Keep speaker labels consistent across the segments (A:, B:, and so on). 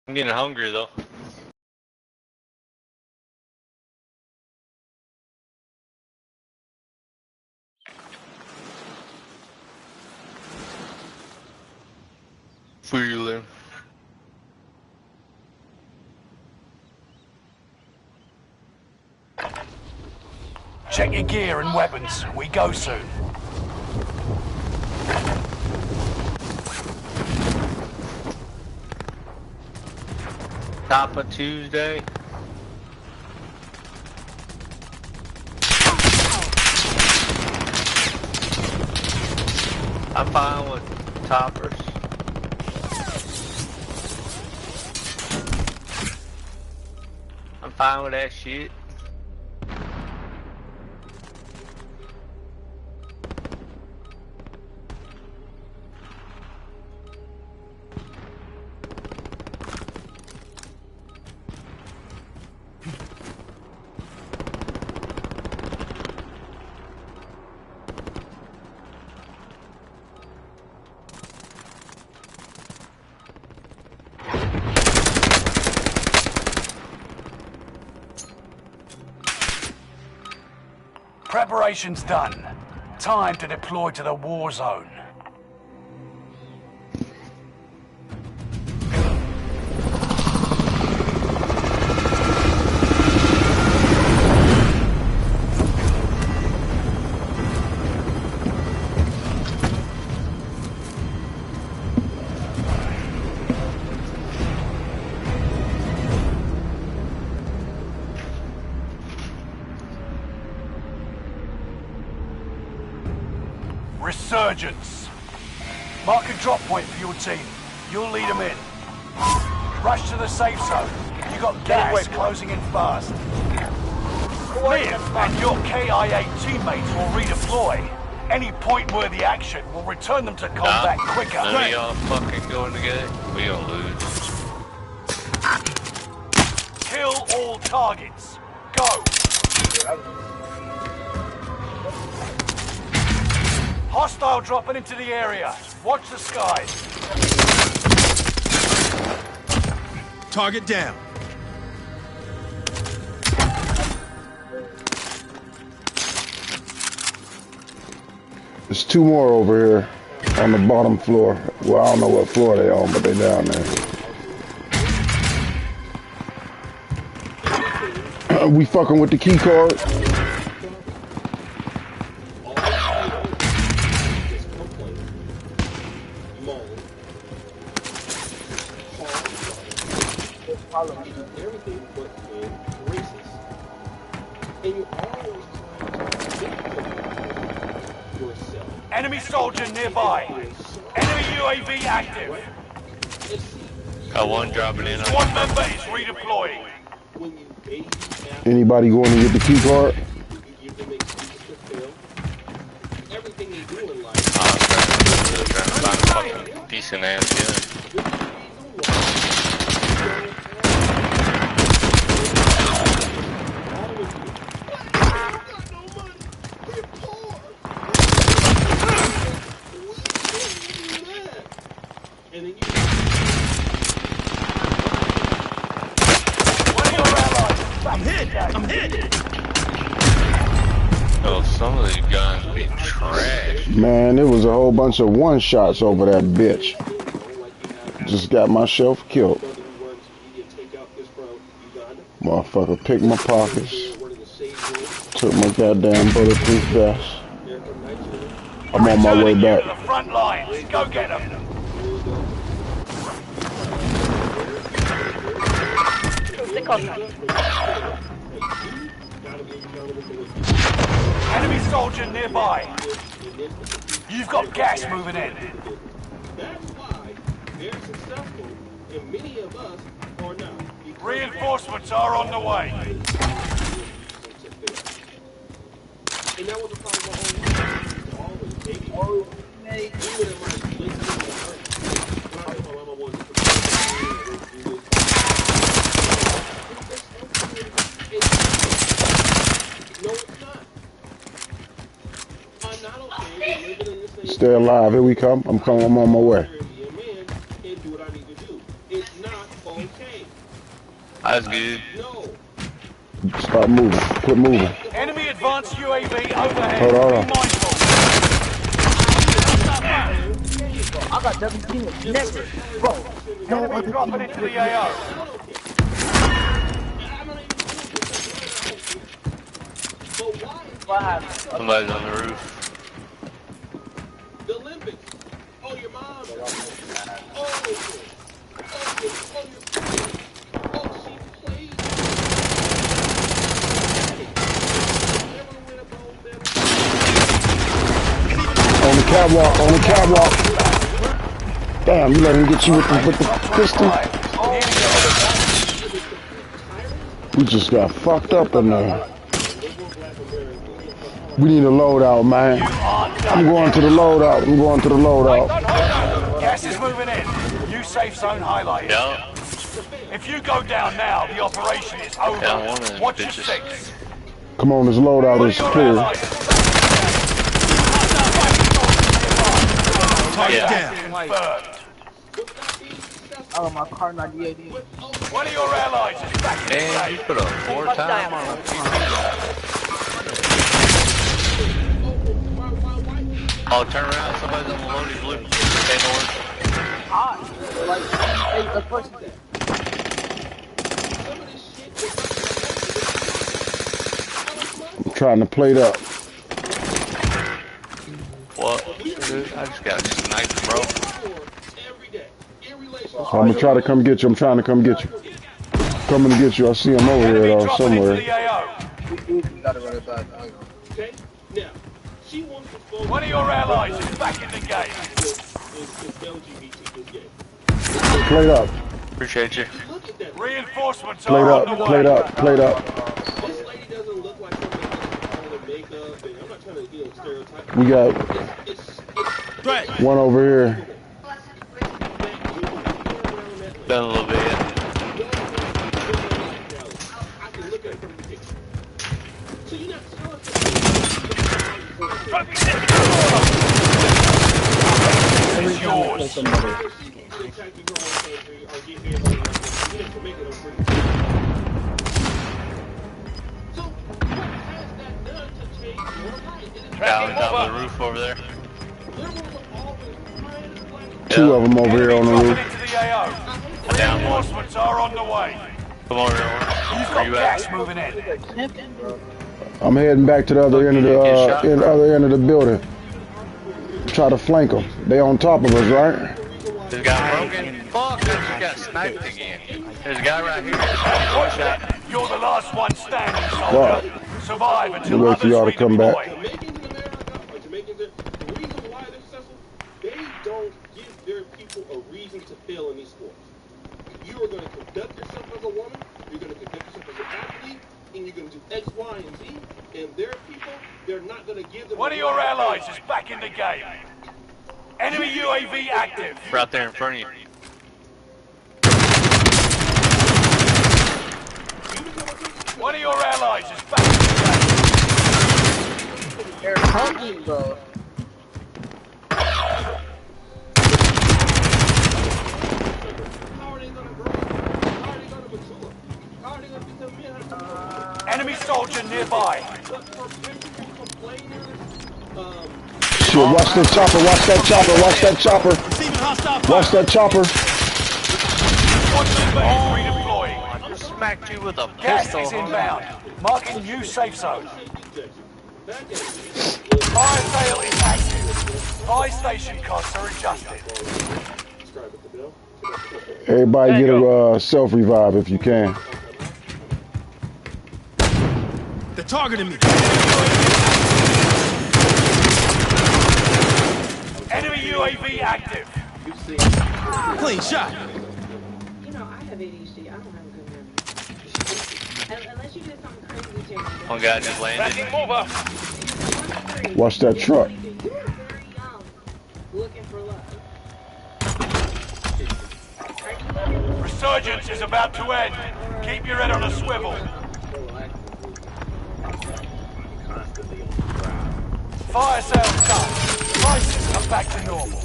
A: I'm getting hungry though. Feeling.
B: Check your gear and weapons. We go soon.
A: Top of Tuesday. I'm fine with toppers. I'm fine with that shit.
B: Preparation's done. Time to deploy to the war zone. Resurgence. Mark a drop point for your team. You'll lead them in. Rush to the safe zone. You got gas closing in fast. Liv and your KIA teammates will redeploy. Any point-worthy action will return them to combat quicker.
A: None of y'all fucking going together. We gonna lose.
B: Kill all targets. Go. Hostile dropping into the area. Watch the skies.
C: Target down.
D: There's two more over here on the bottom floor. Well, I don't know what floor they on, but they down there. We fucking with the key card.
E: Everything but being racist. And you always yourself.
B: Enemy soldier nearby. Enemy UAV active.
A: Got one dropping in.
B: One member is redeploying.
D: Anybody going to get the key card?
E: Everything they do in life.
A: I'm trying to find a fucking decent ass gun.
C: I'm hit!
A: Oh, some of these guns be trash.
D: Man, there was a whole bunch of one-shots over that bitch. Just got myself killed. Motherfucker picked my pockets. Took my goddamn bulletproof vest. I'm on my way back.
B: To the front lines. Go get them. Enemy soldier nearby. You've got gas moving in.
E: That's why they're successful and many of us are not.
B: Reinforcements are on the way.
E: And that was a part of my own baby. Oh, hey.
D: Stay alive. Here we come. I'm on my way.
E: It's not okay.
A: That's good.
E: No.
D: Start moving. Quit moving.
B: Enemy advanced UAV overhead.
D: Hold on.
B: Be mindful.
F: I got WP never. Bro, no
B: Enemy
F: other
B: dropping
F: team
B: into the AO.
F: What happened?
A: Somebody's on the roof.
E: The Olympics. Oh, your mom. Oh, she played.
D: On the catwalk. On the catwalk. Damn, you let him get you with the pistol? We just got fucked up in there. We need a loadout, man. I'm going to the loadout. I'm going to the loadout.
B: Gas is moving in. New safe zone highlighted.
A: Yeah.
B: If you go down now, the operation is over.
A: Yeah, one of them
B: Watch your
A: bitches.
B: six.
D: Come on, this loadout is clear.
C: Target
A: Yeah.
C: down.
B: Confirmed.
F: Oh, my car not DAD.
B: One of your allies is back in the
A: And you
B: safe.
A: put a 4-time on a Oh, turn around. Somebody's on the loading blue. Stay north.
F: Hot. Like, hey, the person there.
D: I'm trying to plate up.
A: What? Dude, I just got sniped, bro.
D: So I'm gonna try to come get you. I'm trying to come get you. Coming to get you. I see him over
B: Enemy
D: here
B: dropping into
D: somewhere.
B: the AO.
F: We gotta run it back.
E: Okay? Now, she wants to focus
B: One of your allies is back in the game.
E: is LGBT this game.
D: Plate up.
A: Appreciate you.
E: Look at that.
B: Reinforcements
D: Plate
B: are on
D: up.
B: the way.
D: Plate up. Plate up.
E: This lady doesn't look like somebody that's all in makeup, and I'm not trying to, stereotype.
D: We got
E: It's
C: Threat.
D: one over here.
A: Done a little bit.
E: I can look at it from the picture. So you're not telling
B: It's yours.
A: Down the roof over there.
D: Two of them over here on the
B: Dropping
D: roof.
B: into the AO.
A: Down one.
B: Reinforcements are on the way.
A: Come over here.
B: You've
A: Where
B: got
A: you
B: gas
A: at?
B: moving in.
D: I'm heading back to the other end of the other end of the building. Try to flank them. They on top of us, right?
A: This guy broken. Fuck, I just got sniped again. There's a guy right here. One shot.
B: You're the last one standing, soldier. Survive until
D: Wait for
B: others
D: y'all to come back.
B: redeploy.
E: Jamaicans, the reason why they're successful, they don't give their people a reason to fail in these sports. You are going to conduct yourself as a woman, you're going to conduct yourself as an athlete, and you're going to do X, Y, and Z, and their people, they're not going to give them...
B: One of your allies is back in the game. Enemy UAV active.
A: Right there in front of you.
B: One of your allies is back in the game.
F: They're hunting, bro.
E: How are they going to grow? How are they going to mature? How are they going to become men?
B: Enemy soldier nearby.
D: Shit, watch that chopper. Watch that chopper. Watch that chopper.
C: Receiving hostile fire.
D: Watch that chopper.
B: One teammate is redeploying.
A: I just smacked you with a
B: Gas
A: pistol.
B: is inbound. Marking new safe zone. Fire sale is active. Buy station costs are adjusted.
D: Everybody get a self revive if you can.
C: They're targeting me.
B: Enemy UAV active.
C: Clean shot.
G: You know, I have ADHD. I don't have a good memory. Unless you did something crazy, Jerry.
A: One guy just landed.
D: Watch that truck.
G: You were very young, looking for love.
B: Resurgence is about to end. Keep your head on a swivel. Fire sales done. Prices are back to normal.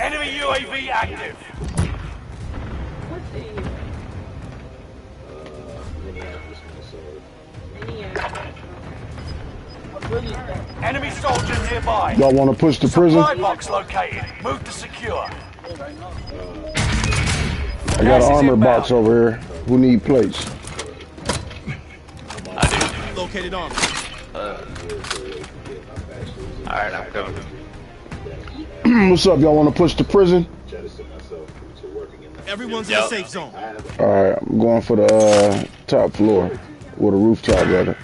B: Enemy UAV active.
G: What's in here?
B: Enemy soldier nearby.
D: Y'all want to push the prison?
B: Supply box located. Move to secure.
D: I got an armor box over here. Who need plates?
A: I do.
C: Located armor.
A: Alright, I'm coming.
D: What's up? Y'all want to push the prison?
C: Everyone's in the safe zone.
D: Alright, I'm going for the top floor. Or the rooftop, rather.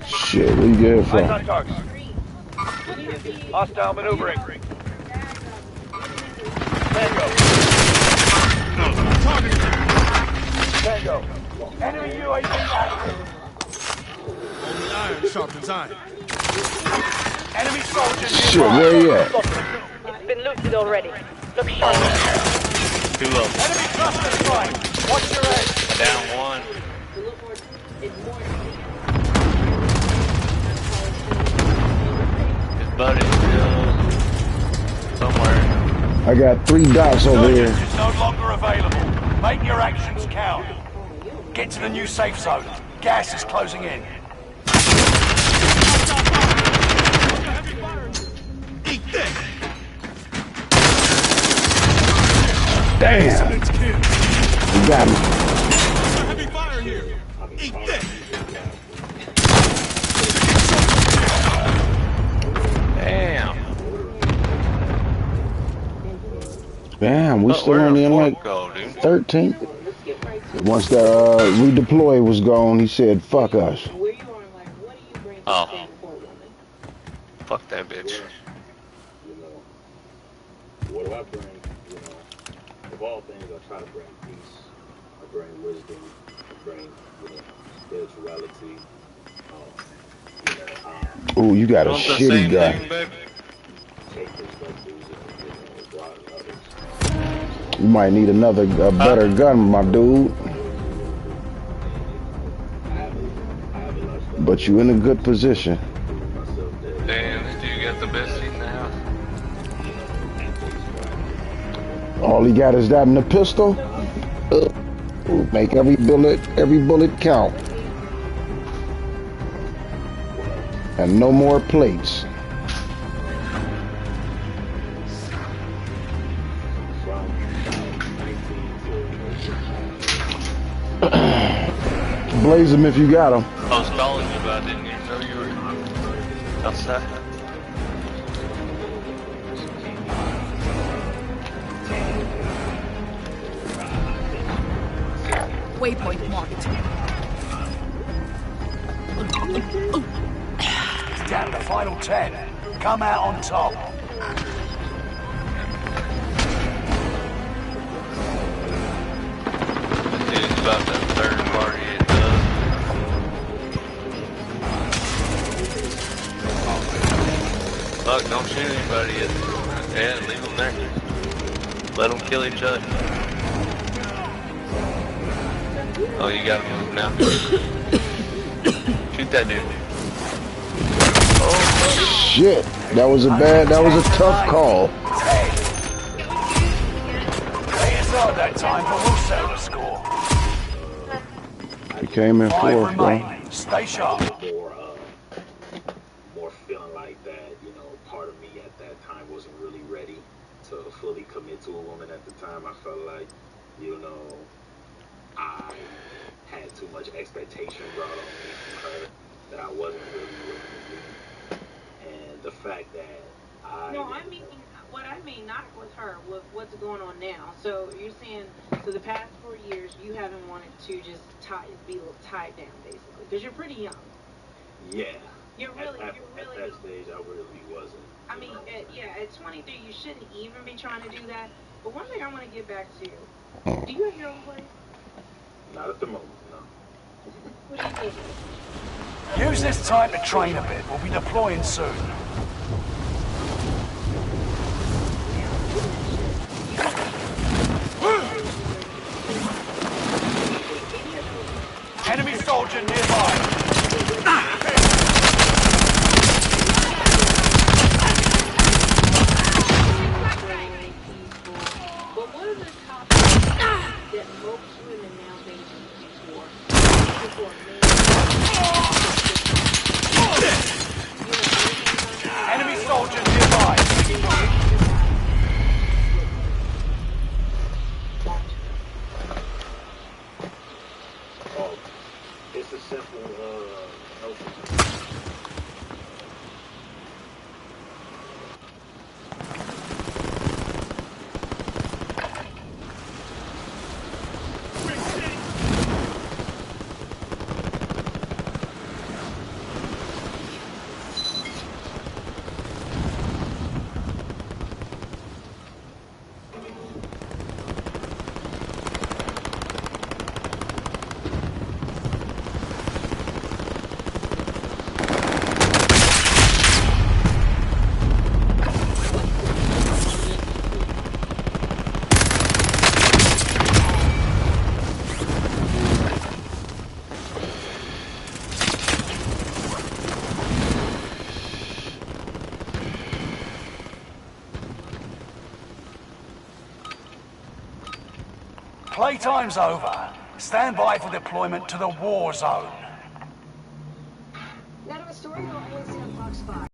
D: Shit, where you get it from?
B: Hostile maneuvering. Tango. Enemy UAV active.
C: Only iron sharpens iron.
B: Enemy soldier
D: Shit,
B: nearby.
D: where you at?
H: It's been looted already. Look sharp.
A: Too low.
B: Enemy cluster strike. Watch your head.
A: Down one. His buddy's still somewhere.
D: I got 3 dots over here.
B: Surgeons is no longer available. Make your actions count. Get to the new safe zone. Gas is closing in.
C: Eat this.
D: Damn! You got me.
C: Heavy fire here. Eat this.
A: Damn.
D: Damn, we still only in like
A: Go, dude.
D: 13th. Once the redeploy was gone, he said, fuck us.
A: Oh. Fuck that bitch.
E: What do I bring? Of all things, I try to bring peace. I bring wisdom. I bring, spirituality.
D: Ooh, you got a
A: Want the
D: shitty
A: same
D: guy.
A: thing, baby?
E: Take perspectives and, broaden others.
D: You might need a better gun, my dude. But you in a good position.
A: Damn, this dude got the best seat in the house.
D: All he got is that and a pistol. Make every bullet count. And no more plates. Blaze him if you got him.
A: I was calling you about it, didn't you know you were outside?
I: Waypoint marked.
B: Down to final 10. Come out on top.
A: Dude's about that third party it does. Fuck, don't shoot anybody yet. Yeah, leave them there. Let them kill each other. Oh, you gotta move now. Shoot that dude.
D: Shit, that was a tough call.
B: They is out that time, but we'll settle the score.
D: He came in
B: 5
D: fourth, bro.
B: remain. Stay sharp.
E: More feeling like that, part of me at that time wasn't really ready to fully commit to a woman at the time. I felt like, I had too much expectation brought on me from her that I wasn't really willing to do. And the fact that
G: what I mean, not with her, with what's going on now. So you're saying, so the past 4 years, you haven't wanted to just be tied down, basically, because you're pretty young.
E: Yeah.
G: You're really,
E: at that stage, I really wasn't.
G: I mean, at 23, you shouldn't even be trying to do that. But one thing I want to get back to, do you have your own place?
E: Not at the moment, no.
G: What do you think?
B: Use this time to train a bit. We'll be deploying soon. Enemy soldier nearby.
G: But what are the topics that most women now think
B: Enemy soldiers nearby.
E: Oh, it's a simple, notion.
B: Playtime's over. Stand by for deployment to the war zone.
J: Now to a story you'll only see on Fox 5.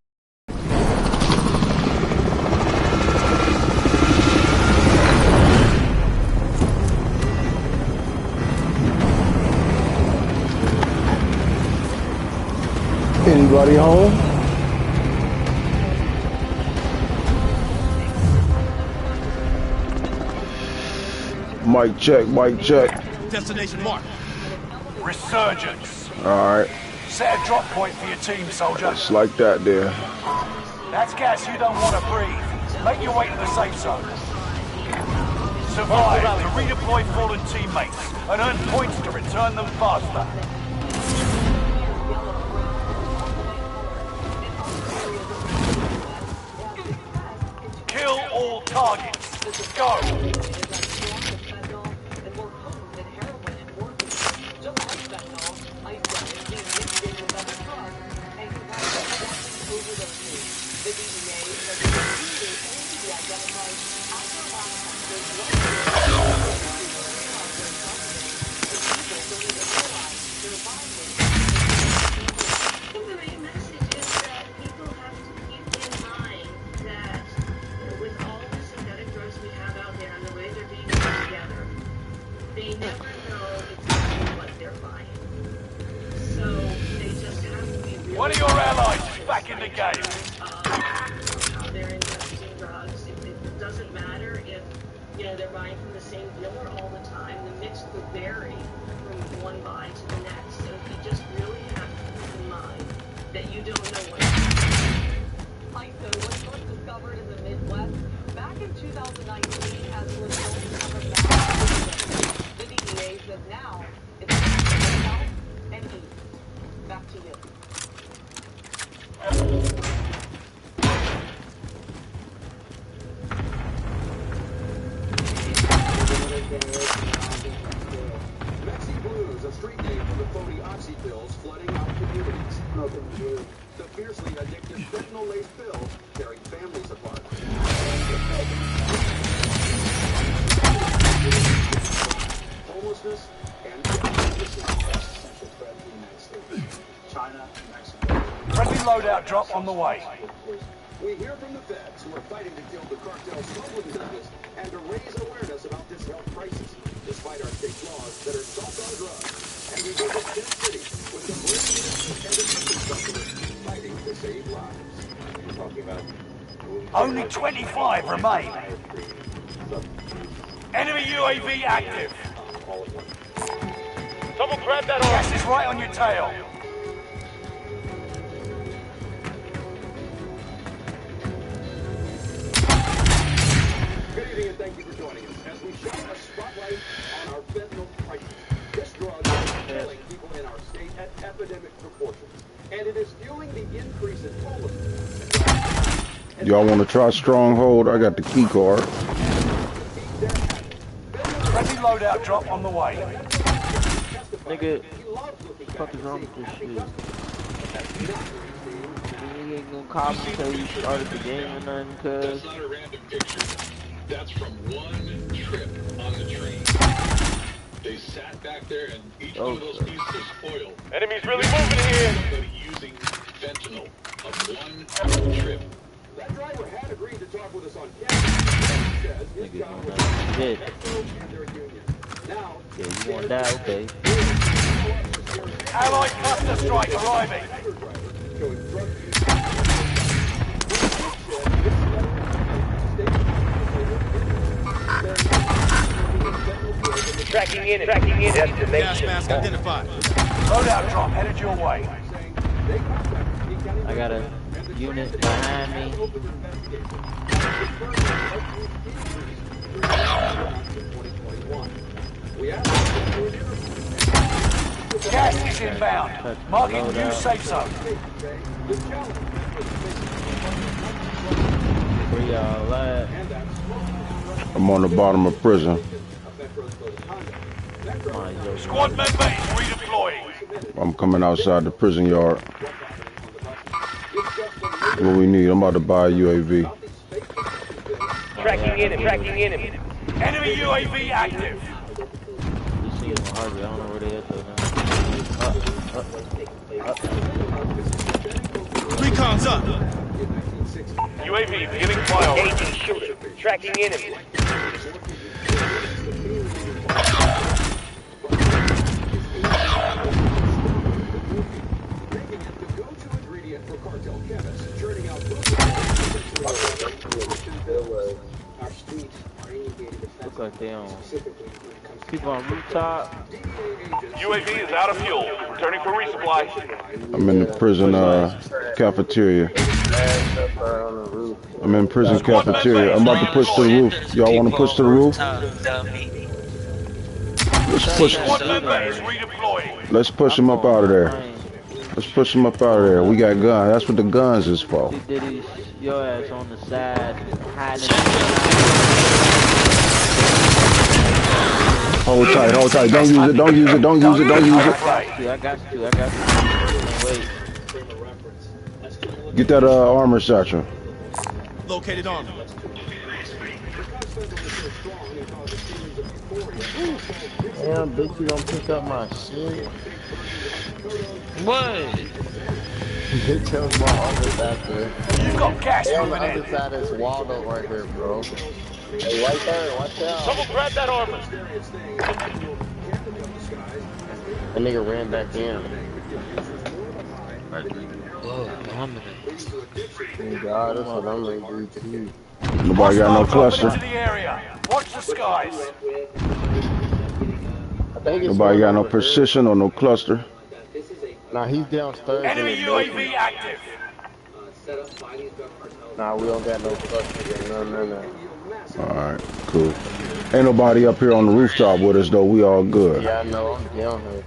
D: Anybody home? Mic check, mic check.
C: Destination mark.
B: Resurgence.
D: Alright,
B: Set a drop point for your team, soldier.
D: it's like that there.
B: That's gas you don't want to breathe. Make your way to the safe zone. Survive to redeploy fallen teammates and earn points to return them faster. Kill all targets. Go.
J: The main message is that people have to keep in mind that with all the synthetic drugs we have out there and the way they're being put together, they never know exactly what they're buying. So they just have to be really
B: One of your allies is back in the game.
J: how they're ingesting drugs. It doesn't matter if they're buying from the same dealer all the time. The mix will vary from one buy to the next. So you just really have to keep in mind that you don't know what.
K: ISO was first discovered in the Midwest back in 2019 as a result of a mass. The DEA says now it's south and east. Back to you.
E: Mexi Blues, a street name for the phony oxy pills flooding out communities. The fiercely addictive fentanyl-laced pills tearing families apart. Homelessness and China, Mexico.
B: Friendly loadout drop on the way.
E: We hear from the feds who are fighting to kill the cartel smuggling business and to raise awareness about this health crisis, despite our state laws that are soft on drugs. And we visit Tent City with the brave ministers and addiction specialists fighting to save lives. We're talking about
B: Only 25 remain. Enemy UAV active.
A: Someone grab that arm.
B: Gas is right on your tail.
E: Good evening and thank you for joining us as we shine a spotlight on our fentanyl crisis. This drug is killing people in our state at epidemic proportions, and it is fueling the increase in homelessness.
D: Y'all want to try Stronghold? I got the key card.
B: Friendly loadout drop on the way.
F: Nigga, what the fuck is wrong with this shit? You ain't gonna call me until you started the game or nothing, cuz.
L: That's not a random picture. That's from one trip on the train. They sat back there and each one of those pieces of spoil.
B: Enemies really moving here.
L: Somebody using fentanyl of one trip.
E: That driver had agreed to talk with us on camera. Says his job was
F: Shit.
E: and their union. Now,
F: Yeah, you want that? Okay.
B: Allied cluster strike arriving.
M: Tracking in. Destination.
C: Gas mask identified.
B: Loadout drop headed your way.
F: I got a unit behind me.
B: Gas is inbound. Marking new safe zone.
F: Where y'all at?
D: I'm on the bottom of prison.
B: Squad member is redeploying.
D: I'm coming outside the prison yard. What we need? I'm about to buy a UAV.
M: Tracking in.
B: Enemy UAV active.
F: You see them hardly. I don't know where they at though.
C: Recon's up.
B: UAV beginning flyover.
M: Engaging shooter. Tracking enemy.
F: Look like they on. People on rooftop.
B: UAV is out of fuel. Returning for resupply.
D: I'm in the prison cafeteria. I'm in prison cafeteria. I'm about to push to the roof. Y'all want to push to the roof? Let's push him up out of there. Let's push him up out of there. We got guns. That's what the guns is for.
F: Your ass on the side, hiding.
D: Hold tight. Don't use it.
F: I got you. Wait.
D: Get that armor satchel.
C: Located armor.
N: Damn, bitch, you don't pick up my shit.
F: What?
N: It tells my office after.
B: You got gas
N: on the
B: moving
N: other
B: in.
N: side is Waldo right here, bro. Hey, right there, watch out.
B: Someone grab that armor.
N: That nigga ran back in. Oh God, that's what I'm gonna do too.
D: Nobody got no cluster.
B: Into the area. Watch the skies.
D: Nobody got no precision or no cluster.
N: Nah, he's downstairs.
B: Enemy UAV active.
N: Nah, we don't got no cluster. No.
D: Alright, cool. Ain't nobody up here on the rooftop with us though. We all good.
N: Yeah, I know. I'm down here.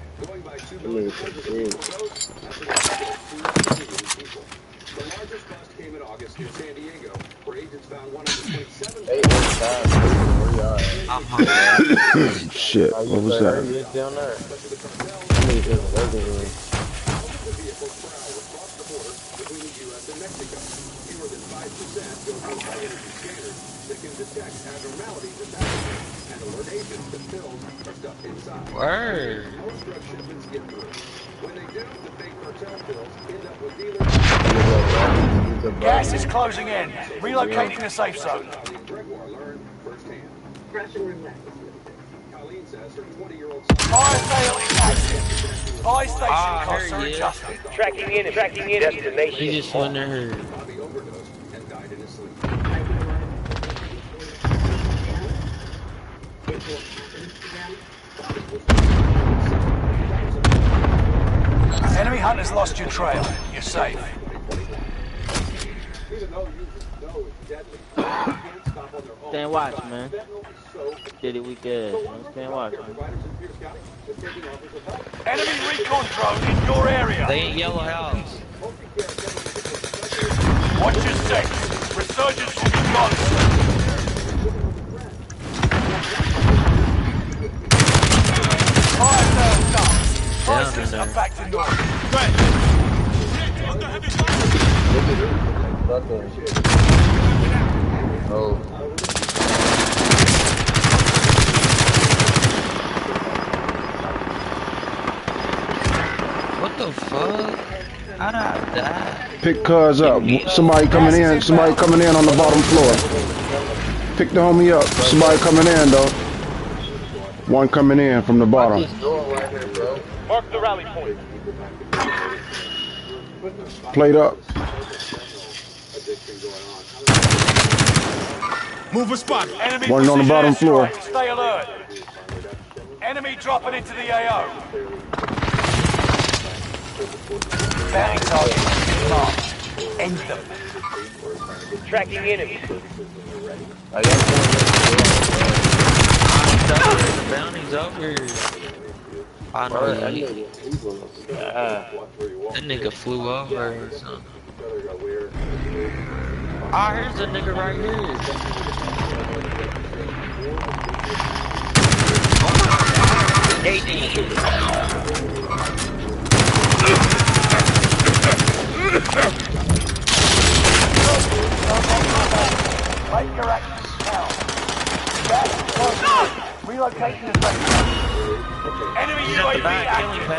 D: Shit, what was that?
N: Down there.
F: Word.
B: Gas is closing in. Relocating the safe zone. Fire sale is active. Buy station costs are adjusted.
M: Tracking in. Destination.
F: He just went there.
B: Enemy hunters lost your trail. You're safe.
F: Stand watch, man. Did it weak ass, man. Stand watch, man.
B: Enemy recon drone in your area.
F: They in yellow house.
B: Watch your six. Resurgence will be gone. Fire sales done. Prices are back to normal.
N: Oh.
F: the fuck? How did I die?
D: Pick cars up. Somebody coming in. Somebody coming in on the bottom floor. Pick the homie up. Somebody coming in though. One coming in from the bottom.
M: Mark the rally point.
D: Plate up.
C: Move a spot.
D: One on the bottom floor.
B: Stay alert. Enemy dropping into the AO. Bounty target marked. End them.
M: Tracking enemy.
F: The bounty's over. I know that nigga flew over or something. Ah, here's a nigga right here.
B: Make your actions count. Relocation is ready. Enemy UAV active.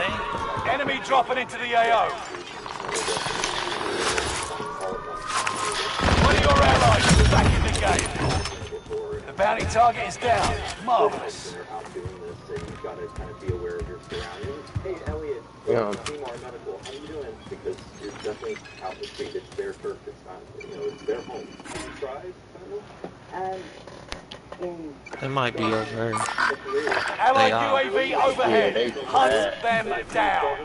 B: Enemy dropping into the AO. One of your allies is back in the game. The bounty target is down. Marvelous.
E: Hey, Elliot.
N: Yeah.
E: Seymour Medical, how you doing? Because you're definitely out the street. It's their turf. It's not, it's their home. Have you tried?
F: It might be over here.
B: Allied UAV overhead. Hunt them down.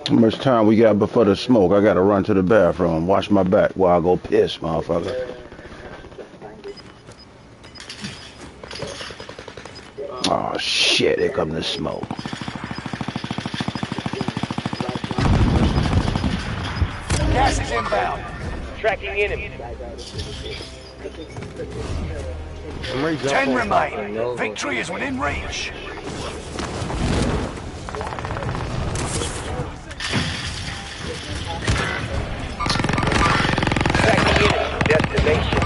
D: How much time we got before the smoke? I gotta run to the bathroom, wash my back while I go piss, motherfucker. Oh shit, here come the smoke.
B: Gas is inbound.
M: Tracking enemy.
B: 10 remain. Victory is within reach.
M: Tracking enemy. Destination.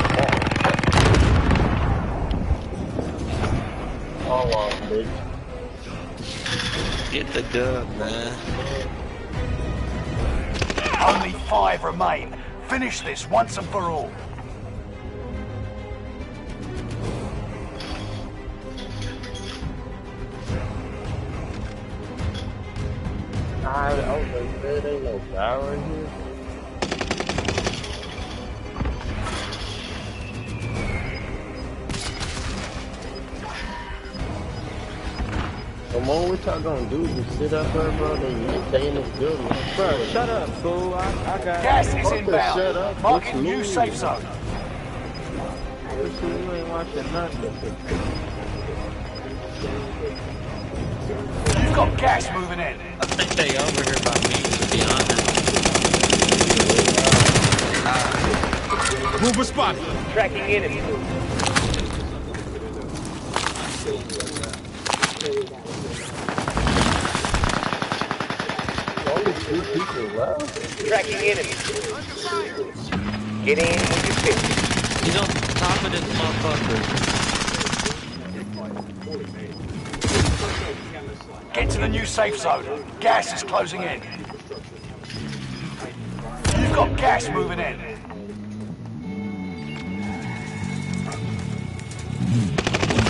F: Get the dub, man.
B: Only 5 remain. Finish this once and for all.
N: I was like, there ain't no power in here. Come on, what y'all gonna do? Just sit up there, bro, and you stay in this building.
F: Bro, shut up, fool. I got
B: Gas is
N: Shut
B: inbound.
N: up.
B: Marking new safe zone.
F: You ain't watching nothing.
B: You've got gas moving in.
F: I think they over here by me, to be honest.
C: Move a spot.
M: Tracking enemy.
N: Only 2 people left.
M: Tracking enemy. Get in when you fit.
F: He's on top of this motherfucker.
B: Get to the new safe zone. Gas is closing in. You've got gas moving in.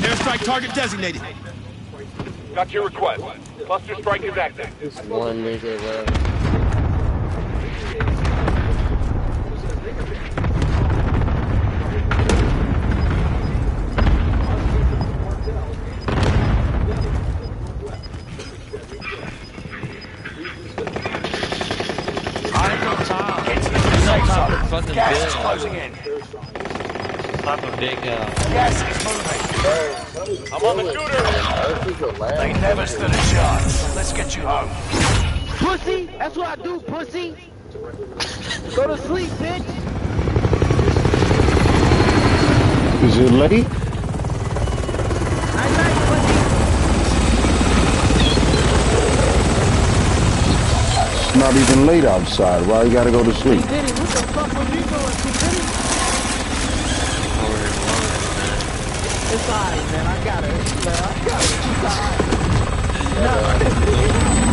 C: Airstrike target designated.
M: Got your request. Cluster strike is active.
N: Just one nigga left.
F: Fucking
B: gas
F: big.
B: is closing in.
F: Top of big house.
B: Gas is moving.
M: I'm on the shooter.
B: They never stood a chance. Let's get you home.
F: Pussy! That's what I do, pussy! Go to sleep, bitch!
D: Is it late?
F: Night night, pussy!
D: It's not even late outside. Why you gotta go to sleep?
F: What the fuck were you doing, P. It's alright, man. I got it. Man, I got it. It's alright. No.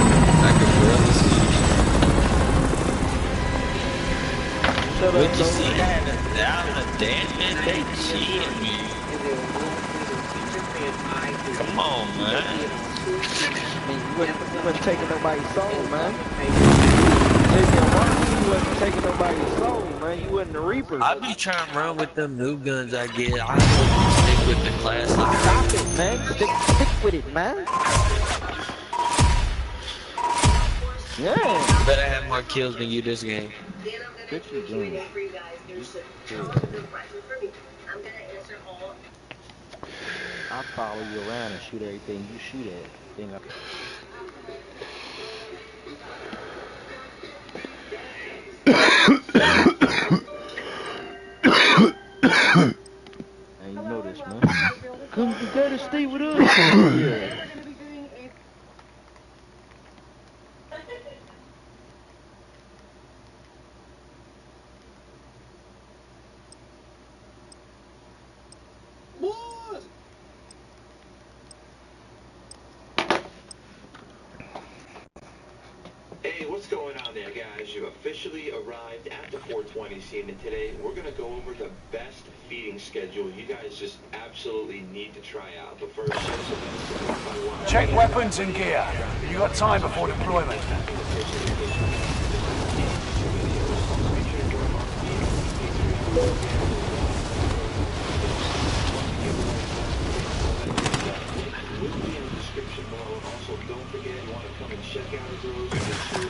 F: wasn't taking nobody's soul, man. You wasn't taking nobody's soul, man. You wasn't the Reaper.
A: I be trying to run with them new guns I get. I stick with the classic.
F: Stop it, man. Stick with it, man. Yeah.
A: Bet I have more kills than you this game.
F: What you doing? I'll follow you around and shoot everything you shoot at. Hey, you know this, man. Come together, stay with us. Yeah.
O: Hey, what's going on there, guys? You officially arrived at the 420 scene, and today we're going to go over the best feeding schedule you guys just absolutely need to try out. But first,
B: check weapons and gear. You got time before deployment.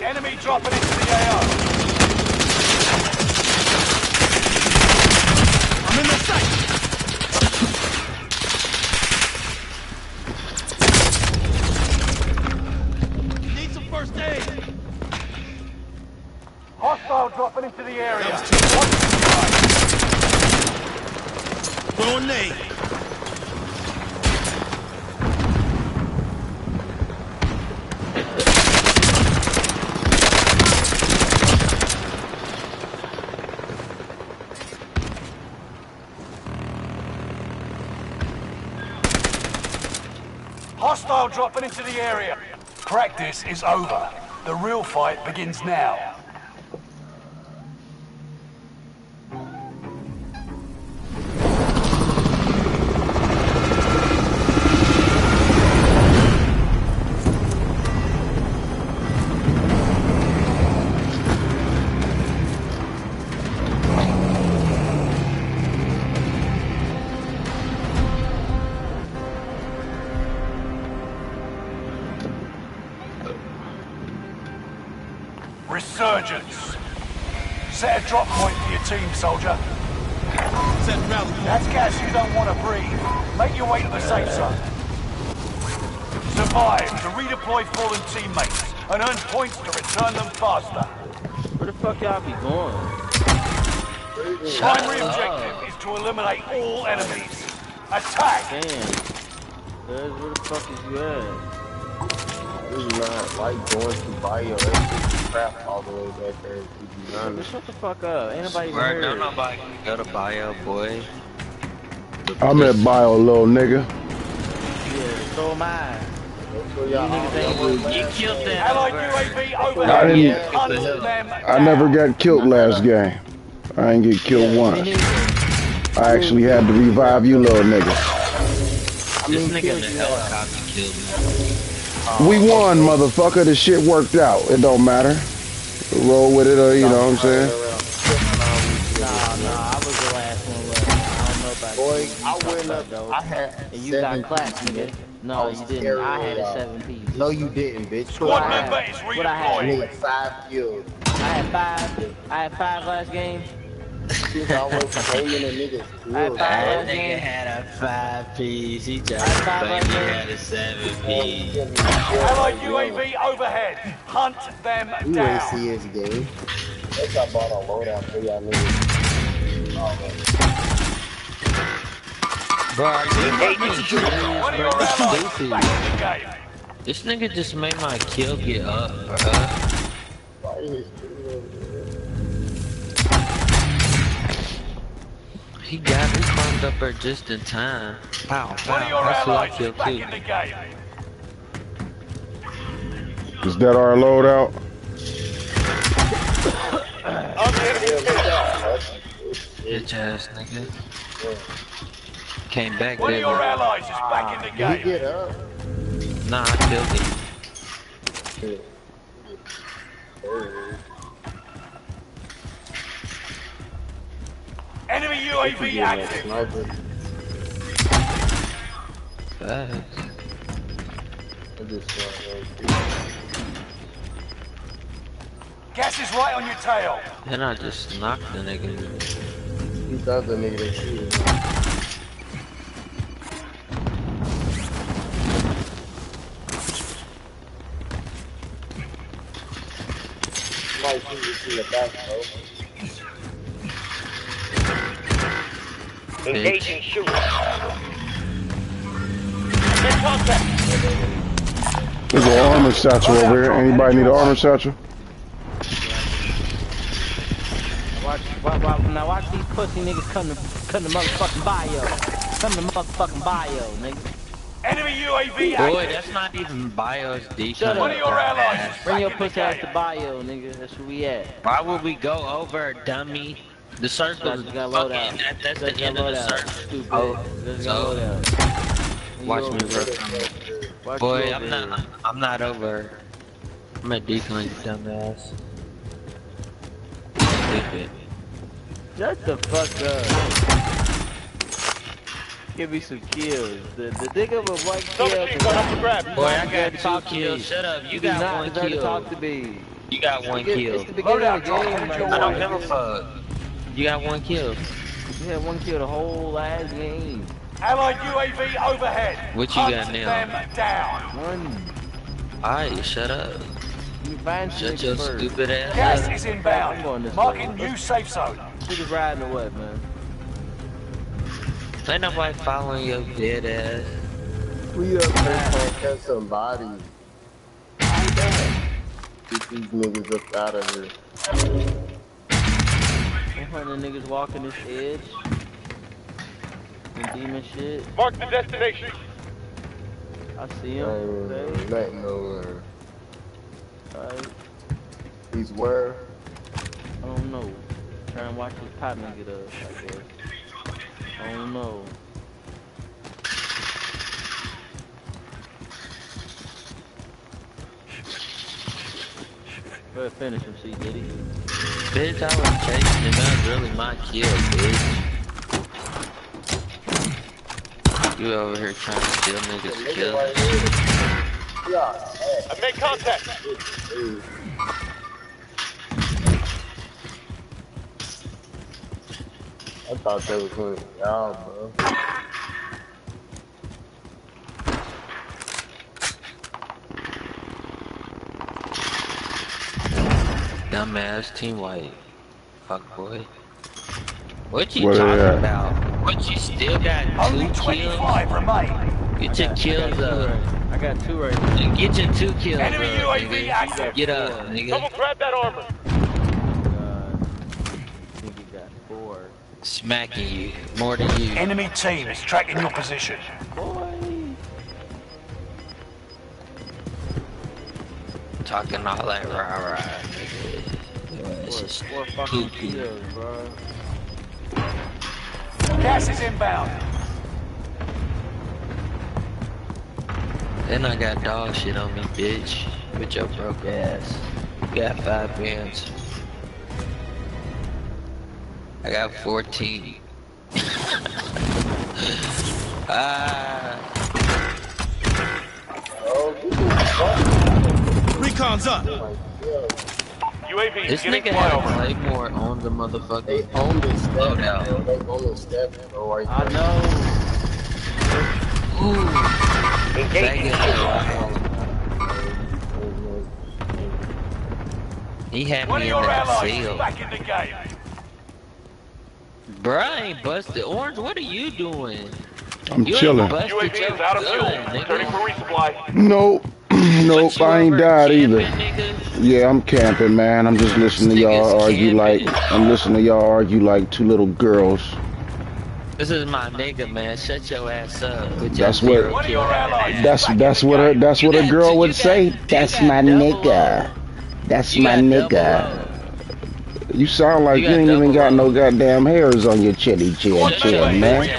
B: Enemy dropping into the AO.
C: I'm in the sight. Need some first aid.
B: Hostile dropping into the area.
C: Throwing nade.
B: Hostile dropping into the area. Practice is over. The real fight begins now. Resurgence. Set a drop point for your team, soldier. That's gas you don't want to breathe. Make your way to the safe zone. Survive to redeploy fallen teammates and earn points to return them faster.
F: Where the fuck y'all be going?
B: Primary objective is to eliminate all enemies. Attack!
F: Damn. Where the fuck is you at?
N: This is not like going to buy your crap all the way back there.
F: Shut the fuck up. Ain't nobody
A: Right now, nobody go to bio, boy.
D: I'm at bio, little nigga.
F: Yeah, so am I.
A: You killed them.
B: Allied UAV overhead.
D: I never got killed last game. I ain't get killed once. I actually had to revive you, little nigga.
A: This nigga in the helicopter killed me.
D: We won, motherfucker. The shit worked out. It don't matter. Roll with it, or you know what I'm saying?
F: Nah, I was the last one left. I don't know about
N: boy,
F: you.
N: I went up though. I had
F: and you got clapped, nigga. No, you didn't. I had a 7 piece.
N: No, you didn't, bitch.
B: Squad member is redeployed.
N: I had 5 kills.
F: I had 5 last game.
N: I was banging a nigga's kills.
A: That nigga had a 5 piece. He just back he had a 7 piece.
B: Allied UAV overhead. Hunt them
N: You
B: down.
N: ain't see his game. That's I bought a loadout for y'all niggas.
A: Bro, are you hating?
B: One of your allies is back in the game.
A: This nigga just made my kill get up, bro.
N: Why is
A: He climbed up there just in time. Pow,
B: One of your
A: pow. That's who I
B: allies is
A: killed
B: back
A: too.
B: in the game.
D: Is that our loadout?
A: Bitch ass nigga. Came back
B: One of
A: there.
B: your allies is back in the
N: Did he
B: game.
N: get up?
A: Nah, I killed him.
B: Enemy UAV active. Gas is right on your tail.
F: Then I just knocked the nigga.
N: He thought the nigga that shooted. Might shoot this in the back, bro.
M: Engaging shooter. Get contact.
D: There's an armor satchel over here. Anybody need an armor satchel?
F: Now watch these pussy niggas come to motherfucking bio. Come to motherfucking bio, nigga.
B: Enemy UAV active.
F: Boy, that's not even bio's deep.
B: Shut up. One of your allies.
F: Bring your pussy ass to bio, nigga. That's where we at. Why would we go over, dummy? The circle is fucking, that's the end of the circle. Oh, so, watch me, bro. Boy, I'm not over. I'm at decline, you dumbass. Stupid. Shut the fuck up. Give me some kills. The nigga with one kill. Boy, I got 2 kills. Shut up. You got 1 kill. Talk to me. You got 1 kill.
B: It's the beginning of the game.
F: I don't give a fuck. You got 1 kill. You had 1 kill the whole last game.
B: Allied UAV overhead.
F: What you got now?
B: Them down.
F: 1. Alright, shut up. Shut your stupid ass
B: Gas
F: up.
B: is inbound. Marking new safe zone.
F: Niggas riding or what, man? Ain't nobody following your dead ass.
N: We up there trying to catch somebody. Get these niggas up out of here.
F: 100 niggas walking this edge. Some demon shit.
M: Mark the destination.
F: I see him.
N: Nothing nowhere.
F: Alright.
N: He's where?
F: I don't know. Try and watch this pot nigga up, I guess. I don't know. Better finish him, see, did he? Bitch, I was chasing him. That was really my kill, bitch. You over here trying to steal niggas' kills.
M: I made contact.
N: I thought they was going down, bro.
F: Dumbass team white. Fuck boy. What you talking about? What you still got?
B: Only
F: 2
B: 25
F: kills?
B: remain.
F: Get your kills up. I got 2 right now. Get your 2 kills
B: Enemy
F: up,
B: UAV
F: nigga.
B: active.
F: Get up, nigga.
M: Someone grab that armor.
F: Nigga got 4. Smacking you. More than you.
B: Enemy team is tracking your position.
F: Boy. Talking all that rah-rah, nigga. It's just 4 fucking kills, bro.
B: Gas is inbound.
F: Then I got dog shit on me, bitch. With your broke ass. You got 5 bands. I got 14.
C: Recon's up.
M: UAV
F: This
M: getting
F: nigga
M: flyover.
F: had Claymore on the motherfucker.
N: They own the step.
F: Loadout.
N: They own the step, bro, right
F: I know. Ooh.
M: Engaging
F: He had
B: One
F: me
B: of
F: in
B: your
F: that
B: allies is
F: seal.
B: back in the game.
F: Bruh, I ain't busted. Orange, what are you doing?
D: I'm
F: You
D: chilling.
F: ain't busted
M: UAV
F: your
M: is out of fuel.
F: gun,
M: Returning
F: nigga.
M: for resupply.
D: Nope. Nope,
F: You
D: I ain't
F: over
D: died either.
F: camping, nigga?
D: Yeah, I'm camping, man. I'm just listening to y'all argue like, I'm listening to y'all argue like 2 little girls.
F: This is my nigga, man. Shut your ass up. With your
D: That's what-
F: zero
B: One of
F: kill
B: your
F: ass.
B: allies.
D: That's what a girl would say. That's my nigga. That's my nigga. You sound like you ain't even got no goddamn hairs on your chin, man.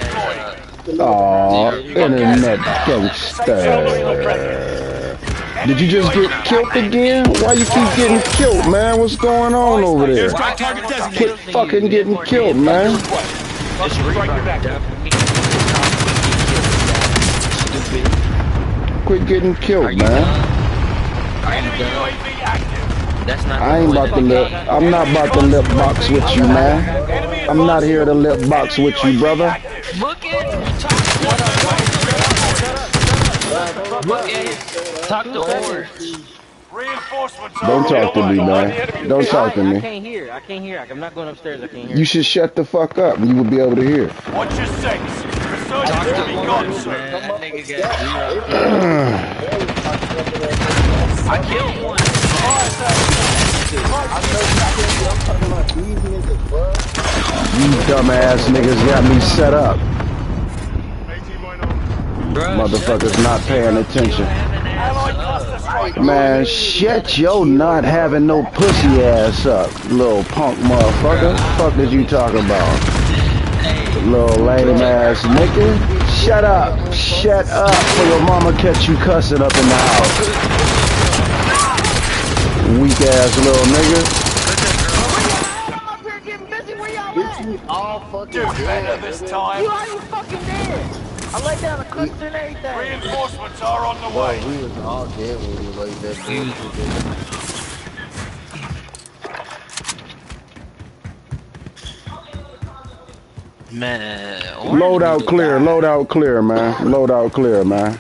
D: Aw, internet gangster. Did you just get killed again? Why you keep getting killed, man? What's going on over there? Quit fucking getting killed, man. Quit getting killed, man. I ain't about to lip. I'm not about to lip box with you, man. I'm not here to lip box with you, brother.
F: Talk to Orange.
D: Don't talk to me, man. Don't talk to me.
F: I can't hear. I'm not going upstairs. I can't hear.
D: You should shut the fuck up and you will be able to hear.
B: Watch your six.
F: Talk to Orange, man. That nigga got 0. I killed one.
D: You dumbass niggas got me set up. Motherfuckers not paying attention. Man, shut your not having no pussy ass up, little punk motherfucker. Fuck did you talk about? Little lame ass nigga. Shut up. Shut up for your mama catch you cussing up in the house. Weak ass little nigga.
N: All fucking
B: Do better this time.
F: You fucking dead. I laid down a cluster and everything.
B: Reinforcements are on the way.
N: We was all dead when we laid that
F: Man.
D: Loadout clear, loadout clear, man. Loadout clear, man.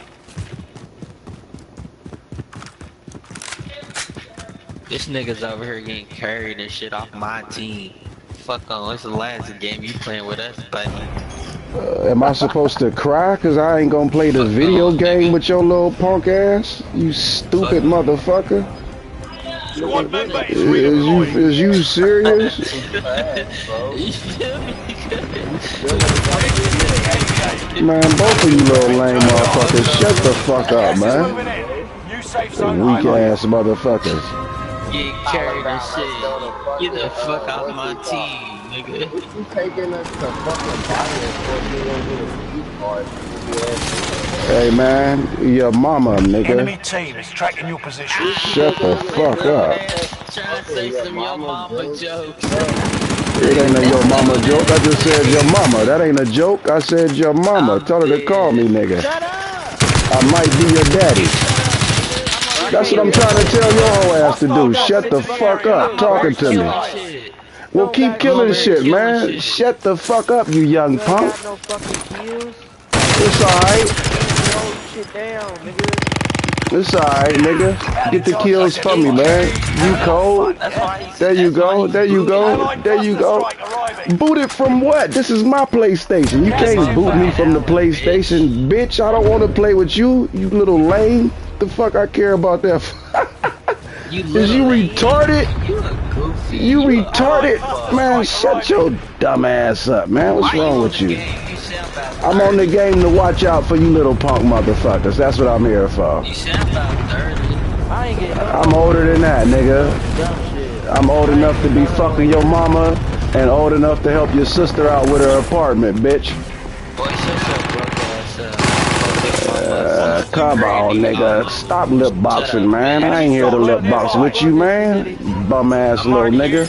F: This nigga's over here getting carried and shit off my team. Fuck on, it's the last game you playing with us, buddy.
D: Am I supposed to cry cause I ain't gonna play the video game with your little punk ass? You stupid motherfucker. Is you serious? Man, both of you little lame motherfuckers, shut the fuck up, man. Weak ass motherfuckers.
F: Get carried and shit. Get the fuck off my team, nigga.
N: You taking us to fucking fire
D: Hey man, your mama, nigga.
B: Enemy team is tracking your position.
D: Shut the fuck up.
F: Trying to say some your mama jokes.
D: It ain't a your mama joke. I just said your mama. That ain't a joke. I said your mama. Tell her to call me, nigga. I might be your daddy. That's what I'm trying to tell your whole ass to do. Shut the fuck up talking to me. Well, keep killing shit, man. Shut the fuck up, you young punk. It's alright. It's alright, nigga. Get the kills for me, man. You cold. There you go. There you go. There you go. Boot it from what? This is my PlayStation. You can't boot me from the PlayStation, bitch. I don't want to play with you, you little lame. The fuck I care about that? Is you retarded? You retarded? Man, shut your dumb ass up, man. What's wrong with you? I'm on the game to watch out for you little punk motherfuckers. That's what I'm here for. I'm older than that, nigga. I'm old enough to be fucking your mama and old enough to help your sister out with her apartment, bitch. Come on, nigga. Stop lip boxing, man. I ain't here to lip box with you, man. Bum ass little nigga.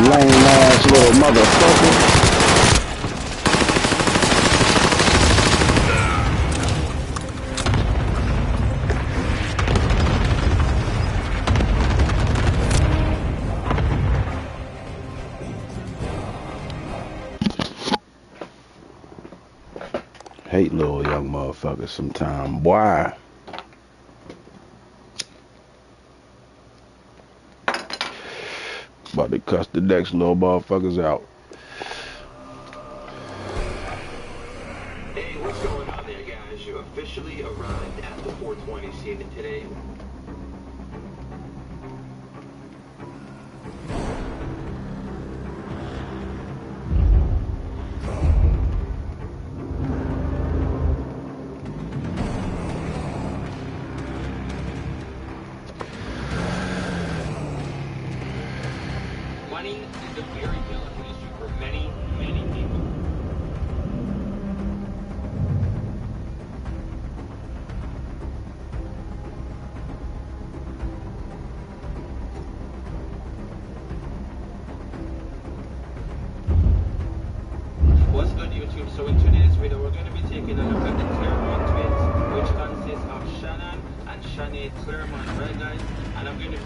D: Lame ass little motherfucker. Hate little young motherfuckers sometime. Why? About to cuss the next little motherfuckers out.
O: Hey, what's going on there, guys? You officially arrived at the 420 scene today.
P: running is a very delicate issue for many, many people. What's good, YouTube? So in today's video, we're going to be taking a look at the Claremont twins, which consists of Shannon and Shanae Claremont, right guys? And I'm going to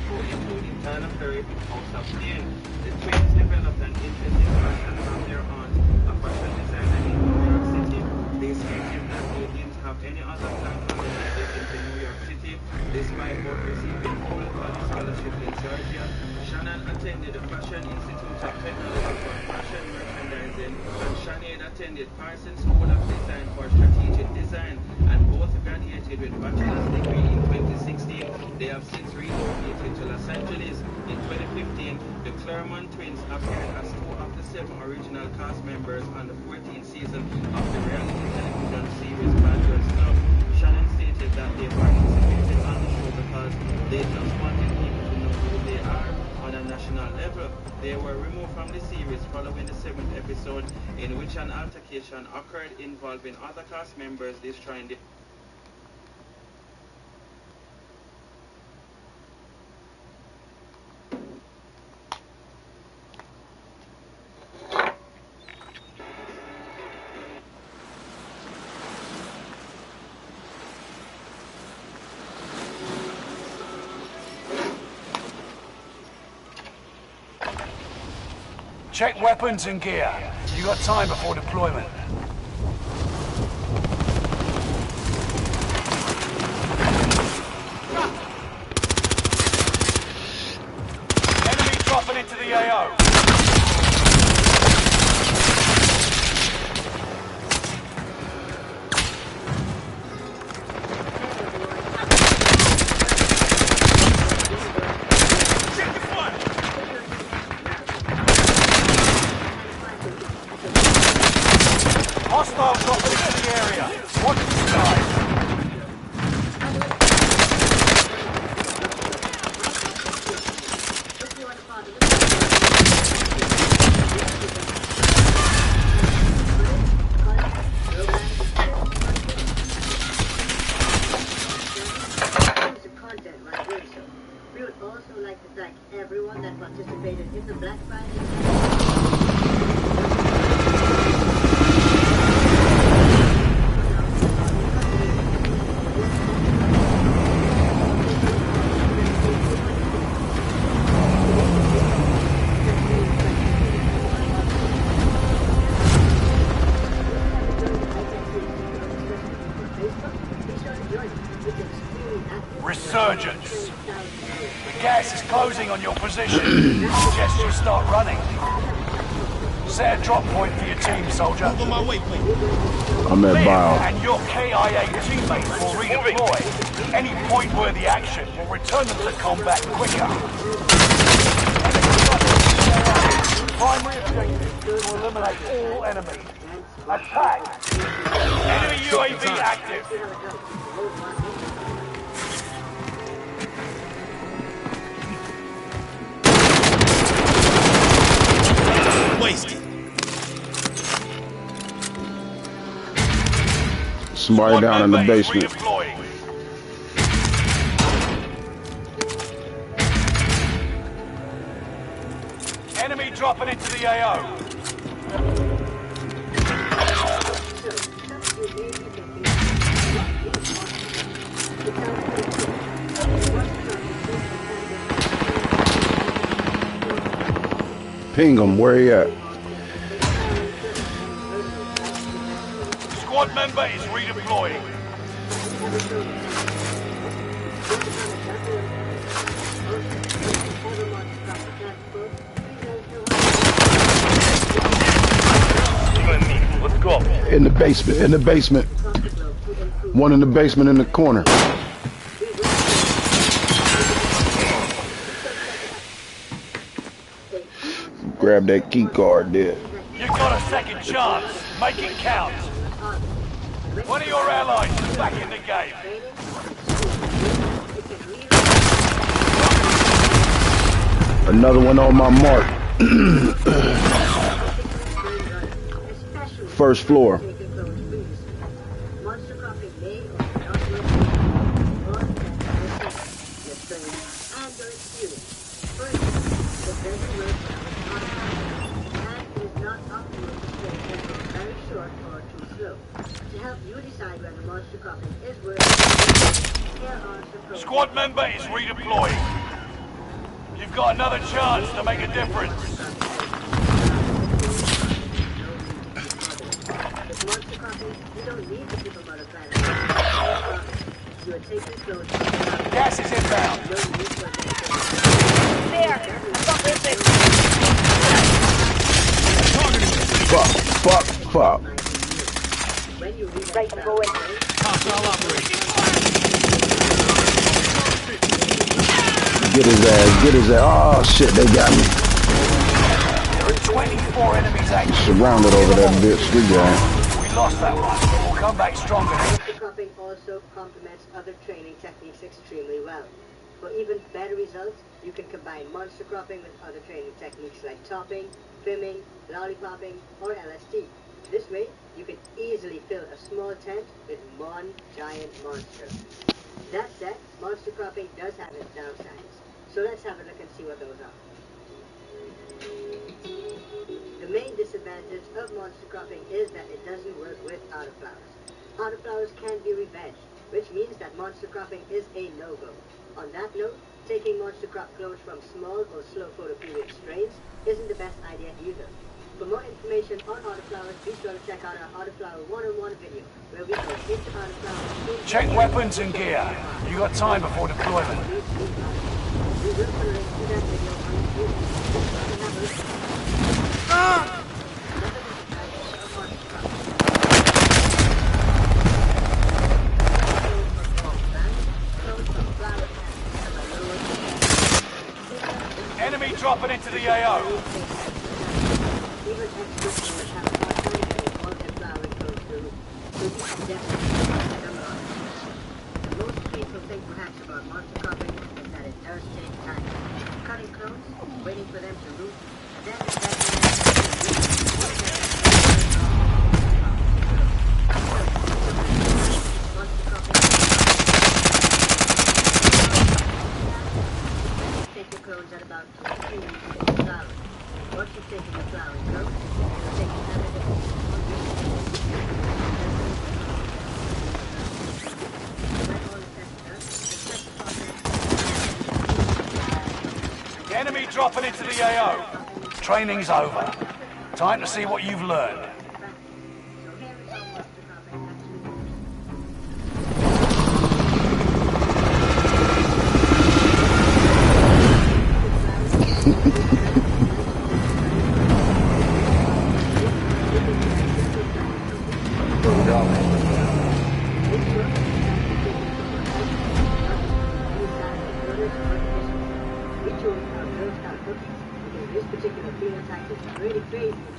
P: including Tyler Perry, House of Pain. The twins developed an interesting passion from their aunt, a fashion designer in New York City. They stated that they didn't have any other plan for their life in New York City, despite both receiving full college scholarship in Georgia. Shannon attended the Fashion Institute of Technology for Fashion Merchandising, and Shanae attended Parsons School of Design for Strategic Design, and both graduated with bachelor's degree in 2016. They have since relocated to Los Angeles. In 2015, the Claremont twins appeared as 2 of the 7 original cast members on the 14th season of the reality television series Bad Girls Club. Shannon stated that they participated on the show because they just wanted people to know who they are on a national level. They were removed from the series following the 7th episode, in which an altercation occurred involving other cast members destroying the
B: Check weapons and gear. You got time before deployment. Enemy dropping into the AO. Hostile dropping into the area. Watch the skies.
Q: We would also like to thank everyone that participated in the Black Friday.
B: Resurgence. The gas is closing on your position. Suggest you start running. Set a drop point for your team, soldier.
C: Move on my way, please.
D: I'm at
B: Liv
D: Bio.
B: and your KIA teammates will redeploy. Any point-worthy action will return them to combat quicker. Primary objective to eliminate all enemies. Attack! Enemy UAV active.
C: Wasted.
D: Somebody down in the basement.
B: Enemy dropping into the AO.
D: Ping him, where he at?
B: Squad member is redeploying.
A: Let's go.
D: In the basement, in the basement. One in the basement in the corner. Grab that key card there.
B: You've got a second chance. Make it count. One of your allies is back in the game.
D: Another one on my mark. First floor.
B: Squad member is redeploying. You've got another chance to make a difference. Gas is inbound.
H: There.
D: Fuck.
H: Right, go in.
C: Hostile operating.
D: Get his ass. Oh shit, they got me.
B: There are 24 enemies active.
D: Surrounded over that bitch. Good guy.
B: We lost that one. We'll come back stronger.
Q: Monster cropping also complements other training techniques extremely well. For even better results, you can combine monster cropping with other training techniques like topping, trimming, lollipopping, or LSD. This way, you can easily fill a small tent with one giant monster. That said, monster cropping does have its downsides. So let's have a look and see what those are. The main disadvantage of monster cropping is that it doesn't work with autoflowers. Autoflowers can be revenged, which means that monster cropping is a no-go. On that note, taking monster crop clones from small or slow photoperiod strains isn't the best idea either. For more information on autoflowers, be sure to check out our autoflower one-on-one video, where we go into autoflowers.
B: Check weapons and gear. You got time before deployment.
Q: We will put a link to that video on the screen.
B: Enemy dropping into the AO.
Q: Most people think perhaps about monster cropping is that it does take time. Cutting clones, waiting for them to root, then take your clones at about 2 weeks to get the flower. Once you've taken the flowering clone, you'll take the
B: Enemy dropping into the AO. Training's over. Time to see what you've learned.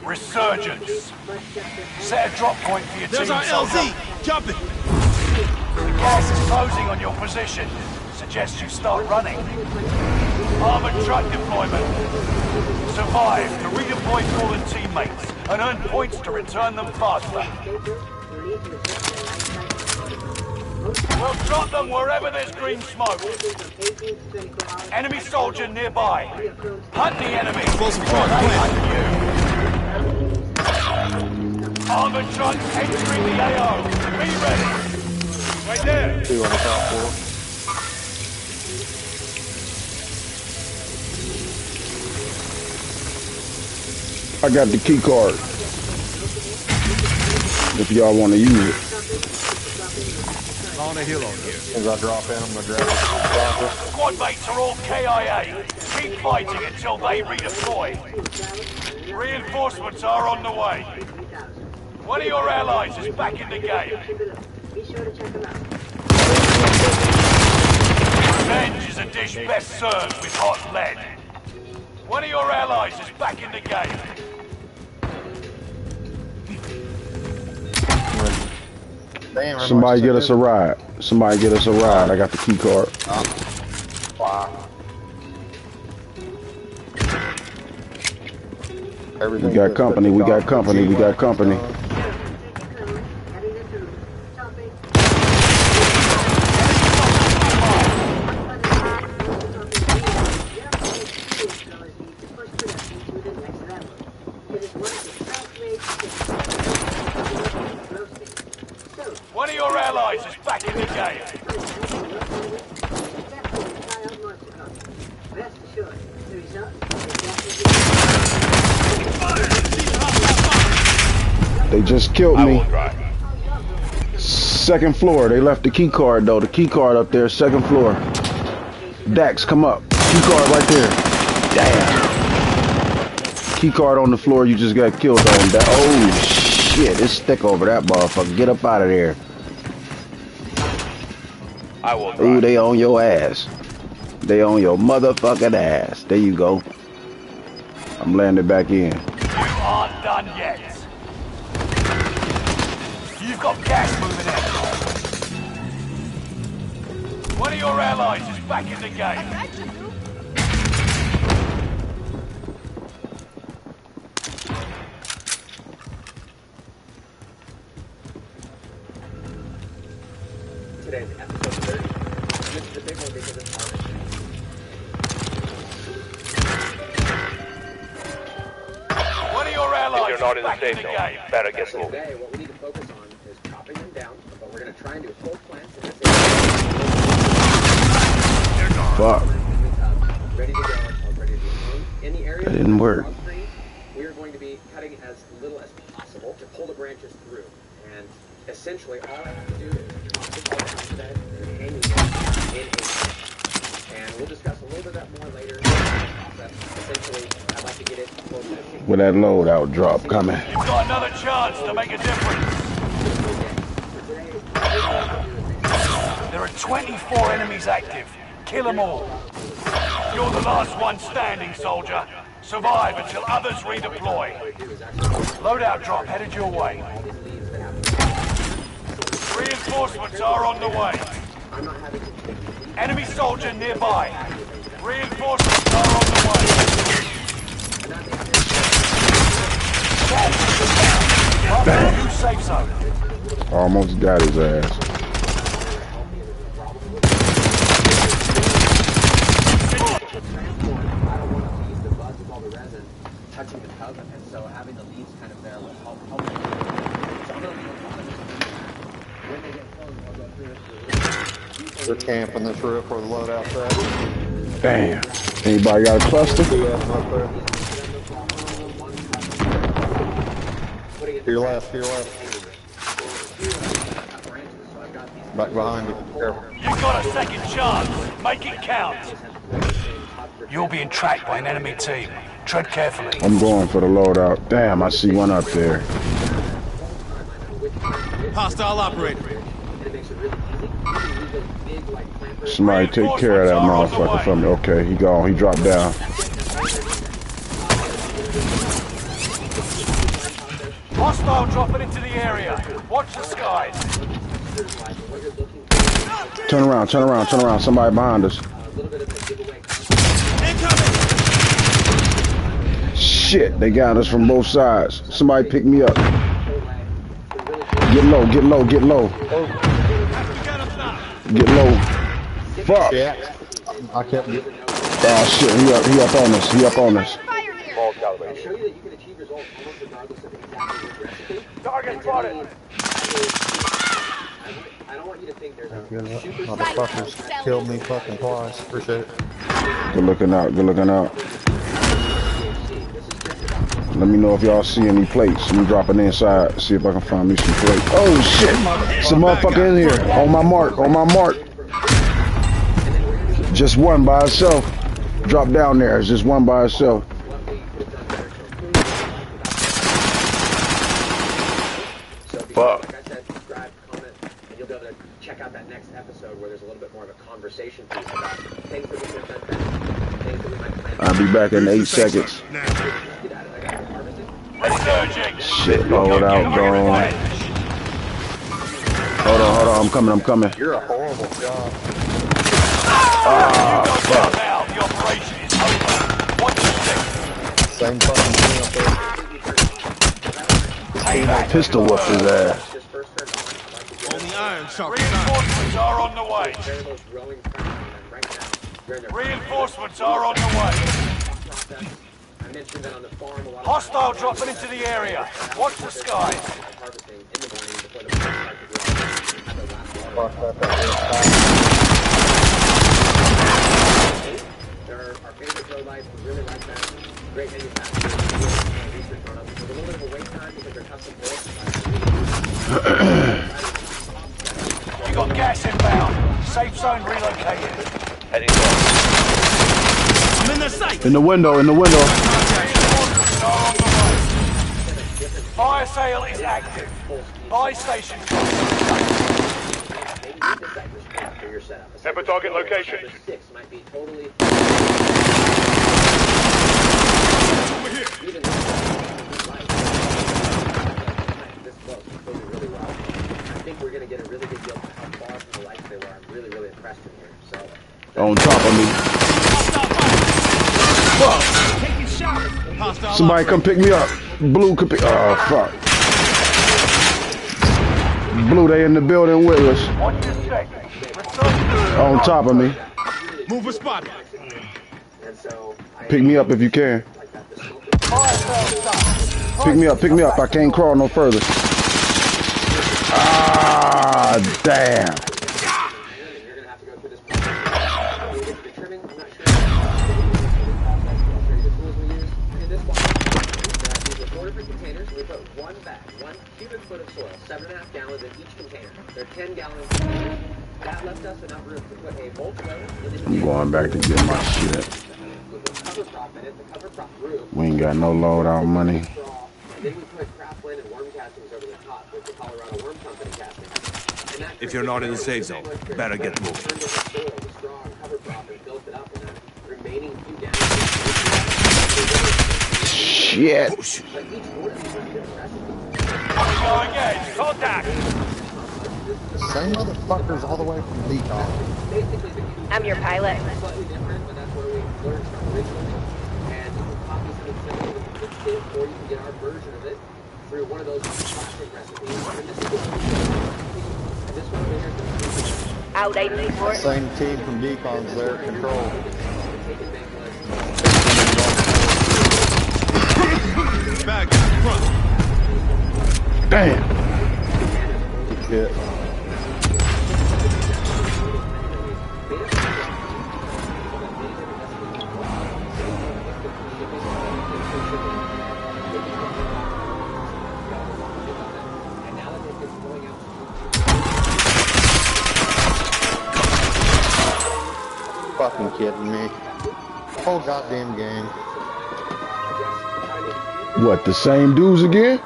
B: Resurgence. Set a drop point for your team.
C: There's our LZ. Jumping.
B: The gas is closing on your position. Suggest you start running. Armored truck deployment. Survive to redeploy fallen teammates and earn points to return them faster. We'll drop them wherever there's green smoke. Enemy soldier nearby. Hunt the enemy. Before they hunt you. Armored trucks entering the AO. Be ready. Right there.
R: 2 on the top floor.
D: I got the key card. If y'all want to use it.
R: On the hill on here. As I drop in, I'm going to grab it.
B: Squad mates are all KIA. Keep fighting until they redeploy. Reinforcements are on the way. One of your allies is back in the game. Revenge is a dish best served with hot lead. One of your allies is back in the game.
D: Somebody get us a ride. Somebody get us a ride. I got the key card.
R: Wow.
D: We got company, we got company, we got company.
B: One of your allies is back in the game.
D: They just killed me. Second floor. They left the key card though. The key card up there, second floor. Dax, come up. Key card right there. Damn. Key card on the floor. You just got killed on that. Oh shit! It's thick over that motherfucker. Get up out of there.
S: I will.
D: Ooh, they on your ass. They on your motherfucking ass. There you go. I'm landing back in.
B: You aren't done yet. You've got gas moving in. One of your allies is back in the game.
T: Today's episode 30. And this is a big one because it's our mission.
B: One of your allies
S: If you're not in the
B: back
S: safe
B: in the
S: zone,
B: game.
S: better get moving.
T: Today, what we need to focus on is chopping them down, but we're going to try and do whole plants in this area.
D: Fuck.
T: Ready to go, ready to be in the area.
D: That didn't work.
T: We are going to be cutting as little as possible to pull the branches through. And essentially, all I have to do is chop this all down today and hang it in a and we'll discuss a little bit of that more later in the process. Essentially, I'd like to get it close to
D: With that loadout drop coming.
B: You've got another chance to make a difference. There are 24 enemies active. Kill them all. You're the last one standing, soldier. Survive until others redeploy. Loadout drop headed your way. Reinforcements are on the way. Enemy soldier nearby. Reinforcements are on the way. New safe zone.
D: Almost got his ass.
T: touching the tub, and so having the leads kind of there will help them. So I'm going to when they get close, I'll go through this.
R: They're camping this roof where the loadout's at.
D: Damn. Anybody got a cluster?
R: To your left, to your left. Back behind you. Careful.
B: You've got a second chance. Make it count. You're being tracked by an enemy team. Tread carefully.
D: I'm going for the loadout. Damn, I see one up there.
C: Hostile operator.
D: Somebody take care of that motherfucker for me. Okay, he gone. He dropped down.
B: Hostile dropping into the area. Watch the skies.
D: Turn around, turn around, turn around. Somebody behind us. Shit, they got us from both sides. Somebody pick me up. Get low, get low, get low. Get low. Fuck.
R: I kept it.
D: Oh shit, he up on us. He up on us.
B: Target spotted.
T: I don't want you to think there's a
R: Motherfuckers killed me fucking twice. Appreciate it.
D: Good looking out, good looking out. Let me know if y'all see any plates. I'm dropping inside. See if I can find me some plates. Oh shit! Some motherfucker in here. On my mark, on my mark. Just one by itself. Drop down there. It's just one by itself. Fuck.
T: Like I said, subscribe, comment, and you'll be able to check out that next episode where there's a little bit more of a conversation piece about things that we could have done better, things that we might plan.
D: I'll be back in 8 seconds. Shit, load out, gone. Hold on, I'm coming, I'm coming.
R: You're a horrible job.
D: Ah, fuck.
B: The operation is over. Watch your step.
R: Same fucking thing up there.
D: Pistol whooped his ass.
C: Only iron sharp.
B: Reinforcements are on the way. Reinforcements are on the way.
T: I mentioned that on the farm, a lot of
B: Hostile dropping into the area. Watch the skies.
T: harvesting in the morning before the plants start to grow. They're our favorite grow lights. We really like them. Great manufacturers. Research on them. There's a little bit of a wait time because they're custom built.
B: You got gas inbound. Safe zone relocated.
A: Heading north.
C: I'm in the sight.
D: In the window, in the window.
B: Fire sale is active. Buy station.
T: Ever target location. 6 might be totally. Even this close, really, really well. I think we're going to get a really good deal on how far from the lights they were. I'm really, really impressed in here. So.
D: On top of me. Fuck. Somebody come pick me up. Blue could pick. Oh fuck. Blue, they in the building with us. On top of me.
C: Move a spot.
D: Pick me up if you can. Pick me up, pick me up. I can't crawl no further. Ah, damn.
T: Containers, we put one bag, 1 cubic foot of soil, 7.5 gallons in each container. They're 10-gallon containers. That left us enough room to put a bulk load in the
D: I'm going back to get my shit.
T: with the cover prop in it, the cover prop roof.
D: We ain't got no loadout money.
T: And then we put craftland and worm castings over the top with the Colorado Worm Company casting.
C: If you're not in the safe zone, better get moving.
T: The strong cover prop and built it up in the remaining few gallons.
D: Shit.
B: Contact!
R: Same motherfuckers all the way from Decon.
H: I'm your pilot.
T: Slightly different, but that's where we learned from originally. And you can copy something similar with the quick skip, or you can get our version of it through one of those classic recipes. And this one here is
H: Out 84.
R: Same team from Decon's there, control.
C: Back front.
D: Damn.
R: Good. Fucking kidding me. Whole goddamn game.
D: What, the same dudes again?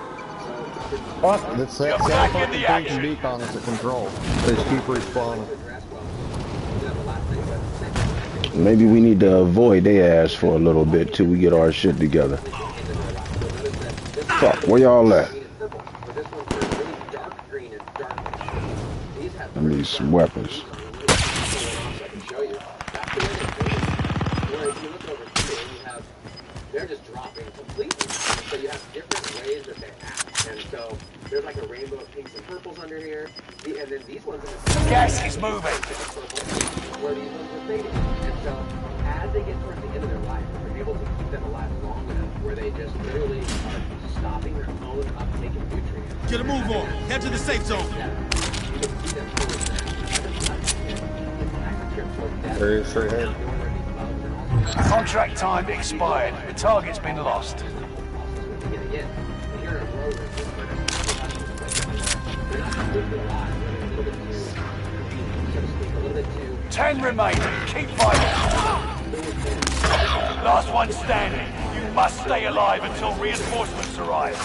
R: What? That's that same fucking thing from Decon as a control. They just keep respawning.
D: Maybe we need to avoid their ass for a little bit till we get our shit together. Fuck, where y'all at? I need some weapons.
T: They're just dropping completely. So you have different ways that they act. And so there's like a rainbow of pinks and purples under here. And then these ones are
B: gas is moving.
T: Where these ones are fading. And so as they get towards the end of their life, we're able to keep them alive long enough where they just literally are stopping their own uptake of nutrients.
C: Get a move on. Head to the safe zone.
R: Very straight ahead.
B: Contract time expired. The target's been lost. 10 remaining. Keep fighting. Last one standing. You must stay alive until reinforcements arrive.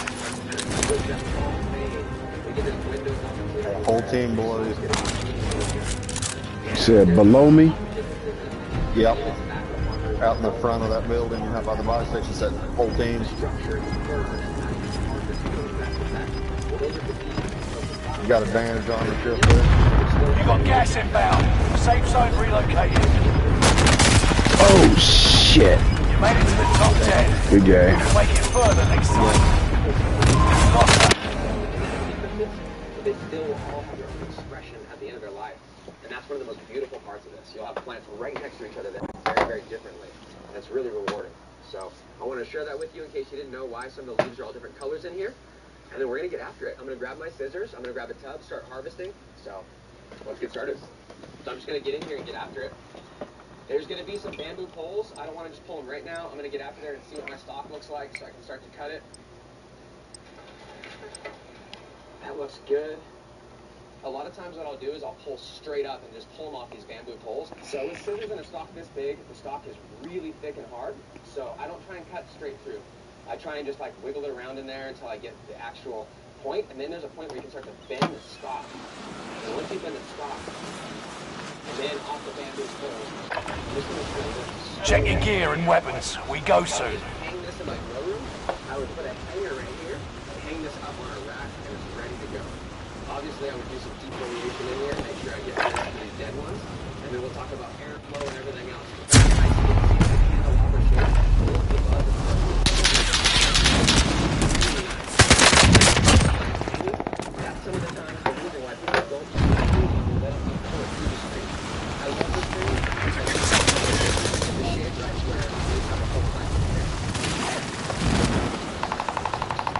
R: Whole team below you.
D: You said below me?
R: Yep. Out in the front of that building, out by the buy station, set whole team. You got advantage on the ship there.
B: You got gas inbound. Safe zone relocated.
D: Oh shit.
B: Made it to the top 10.
D: Good game.
B: Make it further next time. Lost that.
T: They still all have their own expression at the end of their life. And that's one of the most beautiful parts of this. You'll have plants right next to each other that very, very differently. And it's really rewarding. So I want to share that with you in case you didn't know why some of the leaves are all different colors in here. And then we're going to get after it. I'm going to grab my scissors. I'm going to grab a tub, start harvesting. So let's get started. So I'm just going to get in here and get after it. There's going to be some bamboo poles. I don't want to just pull them right now. I'm going to get after there and see what my stalk looks like so I can start to cut it. That looks good. A lot of times what I'll do is I'll pull straight up and just pull them off these bamboo poles. So with scissors and a stalk this big, the stalk is really thick and hard. So I don't try and cut straight through. I try and just like wiggle it around in there until I get the actual point. And then there's a point where you can start to bend the stalk. And once you bend the stalk, and then off the bamboo pole,
B: check your gear and weapons. We go soon.
T: Hang this in my grow room. I would put a hanger right here and hang this up on a rack and it's ready to go. Obviously, I would do some defoliation in here and make sure I get rid of these dead ones. And then we'll talk about airflow and everything else. That's some of the times the reason why people don't use the tree and let them be pulled through the street. I love this tree. The shade right where it's got a whole plastic there.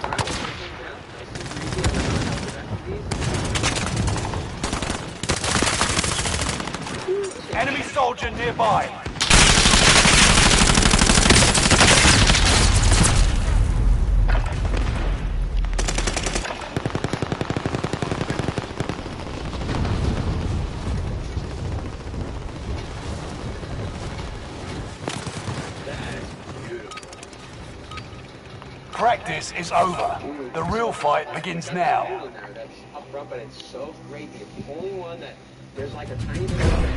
T: Alright, we'll put things down. Nice and breezy. I'm going to have the back of these.
B: Enemy soldier nearby. Practice is over. The real fight begins now.
T: That's up front, but it's so great. It's the only one that there's like a tiny bit of red.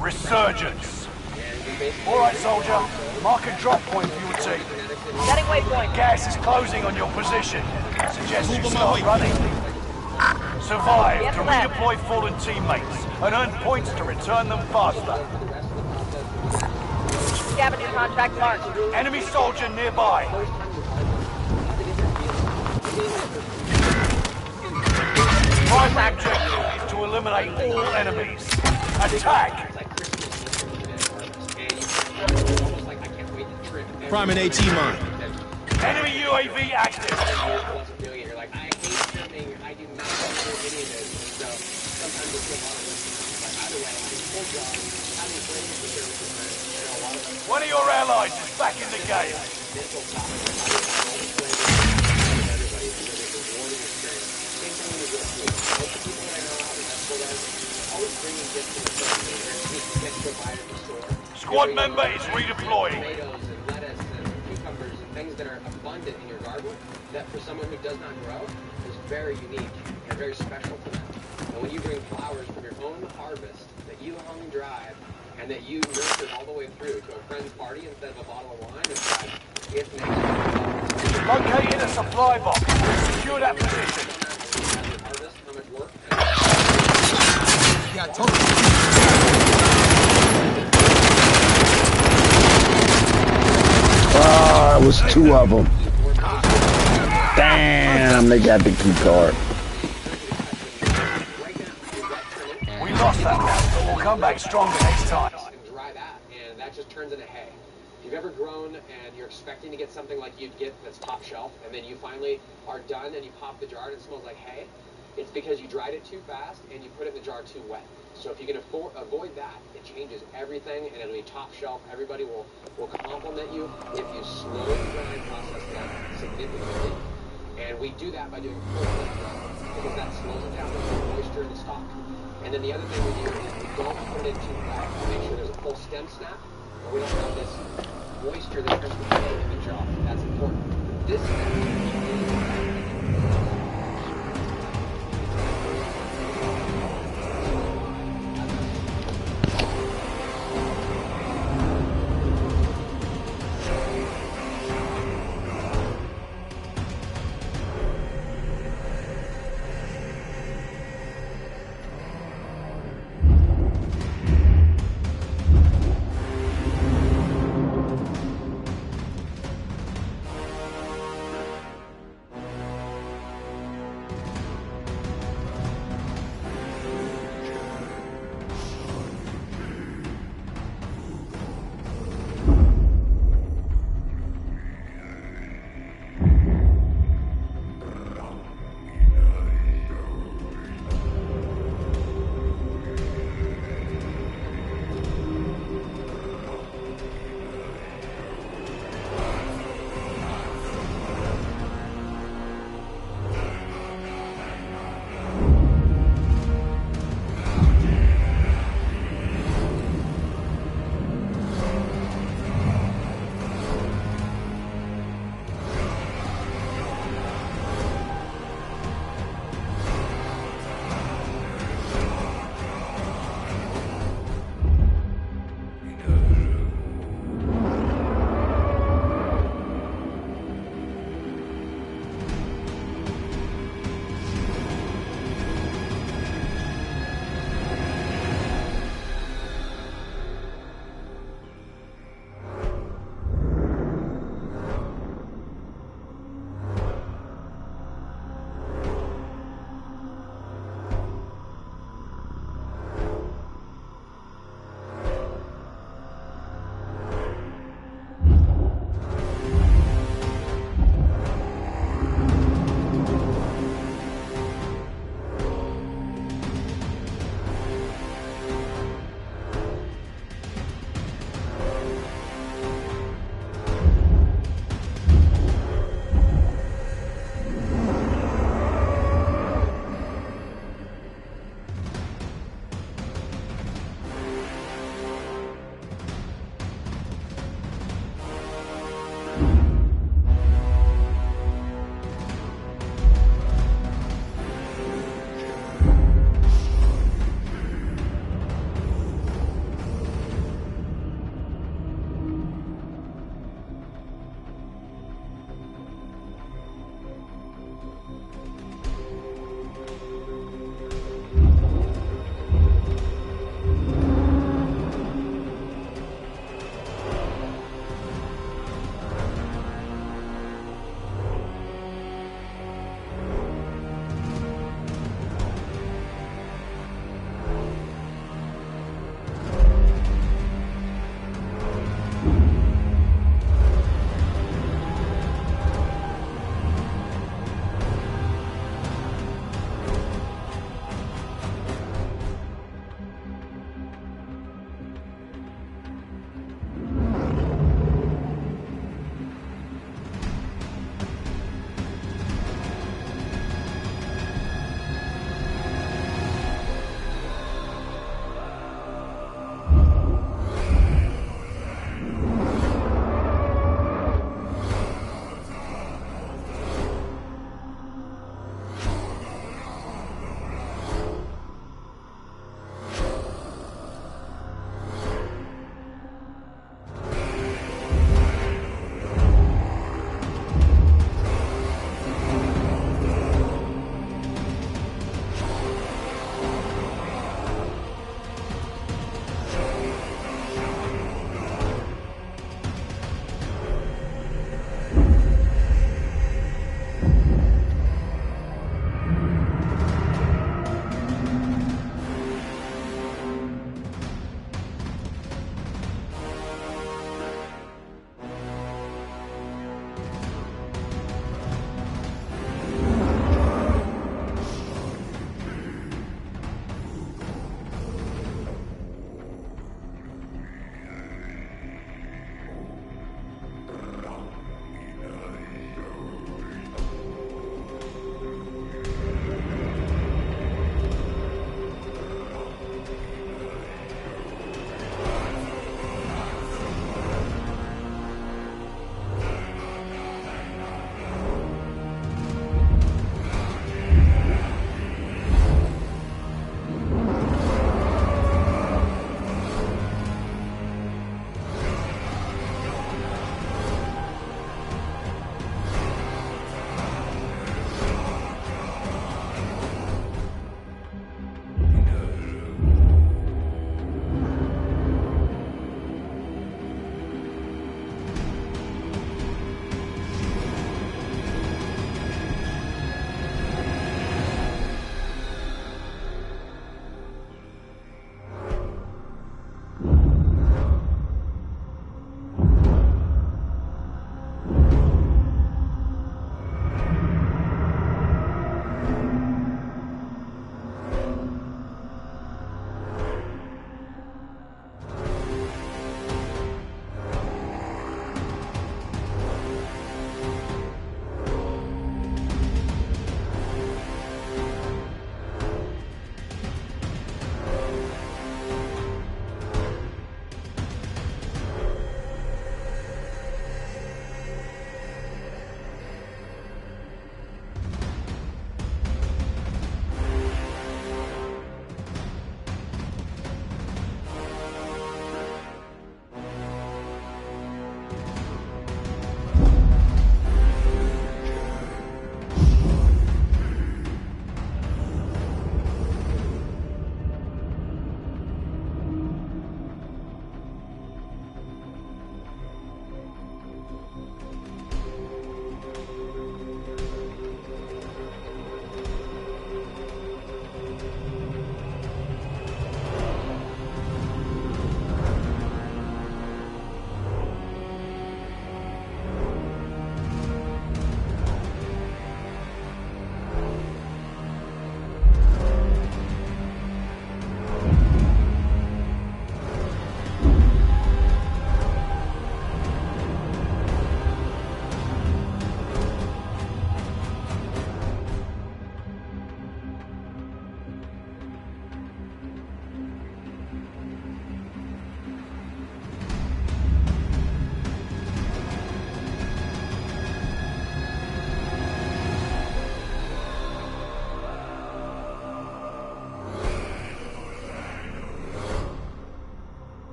B: Resurgence. Alright, soldier. Mark a drop point for your team.
H: Setting waypoint.
B: Gas is closing on your position. Suggest you start running. Survive to redeploy fallen teammates and earn points to return them faster.
H: Scavenger contract marked.
B: Enemy soldier nearby. Primary objective is to eliminate all enemies. Attack!
C: Prime and AT mine.
B: Enemy UAV active.
T: You're like, I hate filming, I do not want to do any of this. So sometimes it's a lot of this. But either way, it's a full job. I'm waiting for services.
B: One of your allies is back in the game.
T: This will stop it.
B: Squad member is redeploying.
T: Tomatoes and lettuce and cucumbers and things that are abundant in your garden that for someone who does not grow is very unique and very special to them. And when you bring flowers from your own harvest that you hung dried and that you nurtured all the way through to a friend's party instead of a bottle of wine, it's like, it makes you
B: located a supply box. Secure that position.
T: harvest, how much work.
C: Got total.
D: Oh, it was two of them. Damn, they got the key card.
B: We lost that one, but we'll come back stronger next time.
T: Dry that, and that just turns into hay. If you've ever grown and you're expecting to get something like you'd get that's top shelf, and then you finally are done and you pop the jar and it smells like hay, it's because you dried it too fast and you put it in the jar too wet. So if you can avoid that, it changes everything and it'll be top shelf. Everybody will compliment you if you slow the drying process down significantly. And we do that by doing full flip because that slows it down. There's more moisture in the stalk. And then the other thing we do is we don't put it in too wet. Make sure there's a full stem snap, or we don't have this moisture that starts to flow in the jar. That's important. This step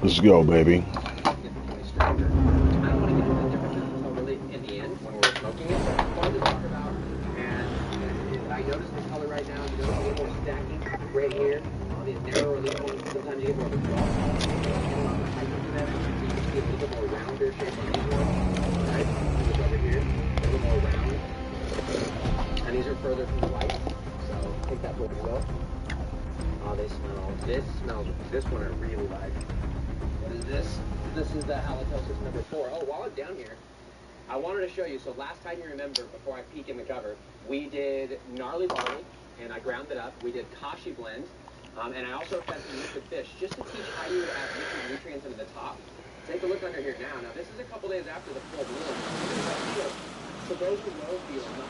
D: Let's go, baby.
T: I don't want to get into the differences until really in the end when we're smoking it. So it's fun to talk about. And I notice this color right now. You notice a little more stacking right here on these narrower leaf ones. Sometimes you get more of a draw. So you can see a little bit more rounder shape on these ones. Right? Look over here. A little more round. And these are further from the light. So I think that's what we will. Oh, they smell. This one I really like. What is this? This is the halitosis number 4. Oh, while I'm down here, I wanted to show you. So last time you remember, before I peek in the cover, we did gnarly barley, and I ground it up. We did kashi blend, and I also fed some liquid fish, just to teach how you would add nutrients into the top. Take a look under here now. Now, this is a couple days after the full bloom. So those who know feel not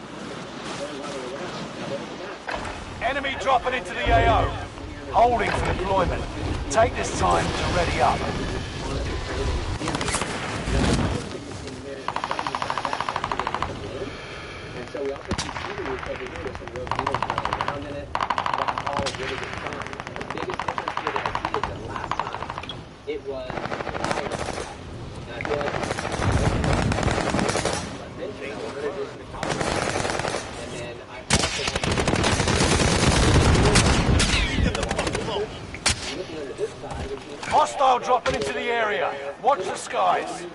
B: Enemy dropping into the AO. Holding for deployment. Take this time to ready up.
T: And so we also see cedar roots over here with some real beetles going around in it. That's all really good fun. And the biggest difference here that I see is that last time it was lighter. And I feel like I mentioned I wanted to do some color. And then I also wanted to
B: Hostile dropping into the area. Watch the skies.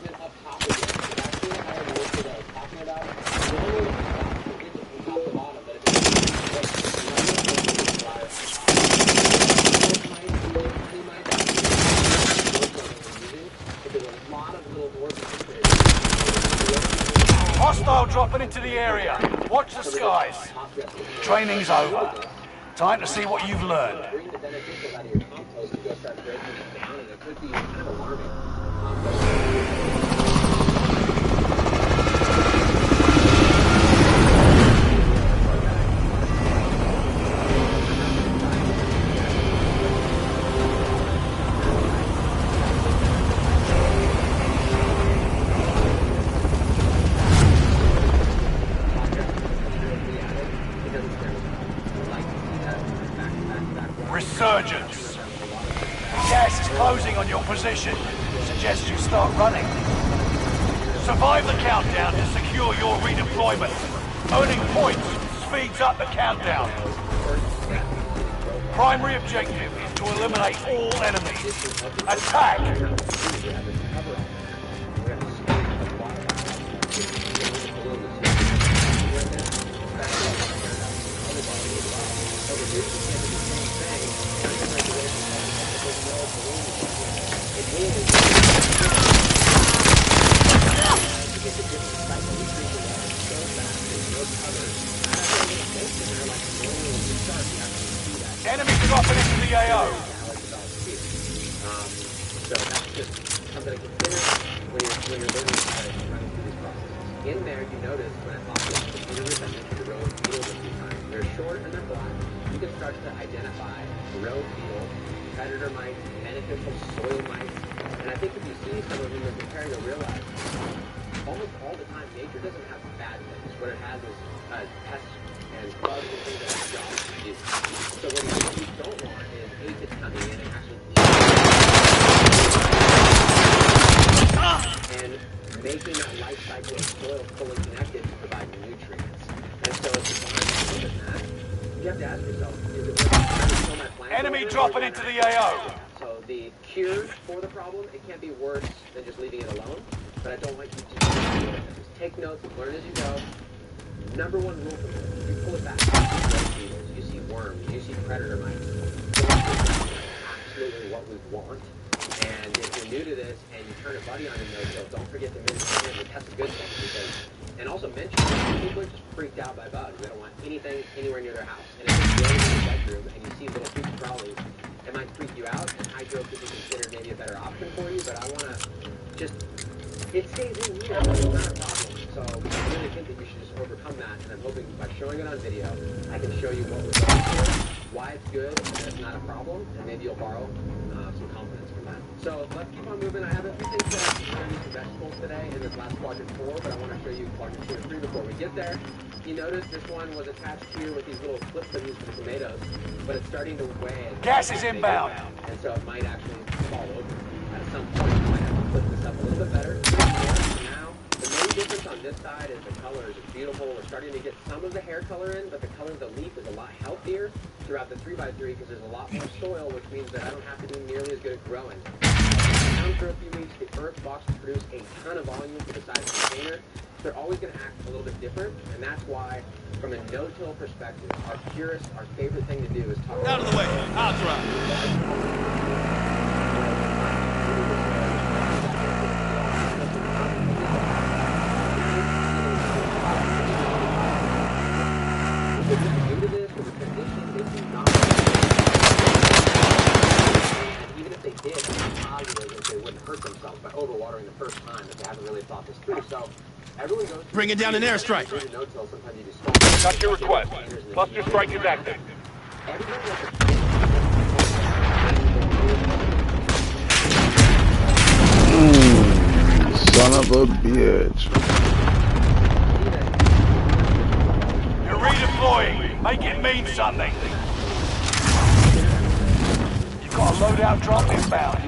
B: Hostile dropping into the area. Watch the skies. Training's over. Time to see what you've learned. Resurgence. Gas is closing on your position. Suggest you start running. Survive the countdown to secure your redeployment. Earning points speeds up the countdown. Primary objective is to eliminate all enemies. Attack! Enemy dropping into the AO.
T: So that's just something to consider when you're learning how to run through these processes. In there, you notice when I talked about the beetles, I mentioned the road beetles a few times. They're short and they're black. You can start to identify road beetle, predator mites, beneficial soil mites. And I think if you see some of them in comparing, you'll realize almost all the time nature doesn't have bad things. What it has is pests and bugs and things that have jobs to do. So what you don't want is aphids coming in and actually and making that life cycle of soil fully connected to provide nutrients. And so if you want to look at that, you have to ask yourself, is it worth trying to kill my plants?
B: Enemy dropping into the AO.
T: So the cure for the problem, it can't be worse than just leaving it alone, but I don't want you to just take notes, learn as you go. Number one rule for this, you pull it back. You see worms, you see predator mites. Absolutely what we want. And if you're new to this and you turn a buddy on in no-kill, don't forget to mention it. That's a good thing because, and also mention people are just freaked out by bugs. They don't want anything anywhere near their house. And if you go into the bedroom and you see little creepy crawlies, it might freak you out. And hydro could be considered maybe a better option for you. But I want to just, it stays in here, but it's not a problem. So I really think that you should just overcome that. And I'm hoping by showing it on video, I can show you what we're going for, why it's good, and it's not a problem, and maybe you'll borrow some confidence from that. So let's keep on moving. I have a few things that I'm going to do some vegetables today in this last quadrant 4, but I want to show you quadrant 2 and 3 before we get there. You notice this one was attached here with these little clips that use for the tomatoes, but it's starting to weigh.
B: Gas is inbound.
T: And so it might actually fall over at a good side is the colors. It's beautiful. We're starting to get some of the hair color in, but the color of the leaf is a lot healthier throughout the 3x3 because there's a lot more soil, which means that I don't have to do nearly as good at growing. Down for a few weeks, the earth boxes produce a ton of volume for the size of the container. They're always going to act a little bit different, and that's why, from a no-till perspective, our purist, our favorite thing to do is talk
M: out of the way. I'll drive.
T: Even if they did, I'm positive that they wouldn't hurt themselves by overwatering the first time if they haven't really thought this through. So everyone goes.
M: Bring it down an airstrike.
B: Got your request. Cluster strike is active.
D: Son of a bitch.
B: You're redeploying. Make it mean something. You've got a loadout drop inbound.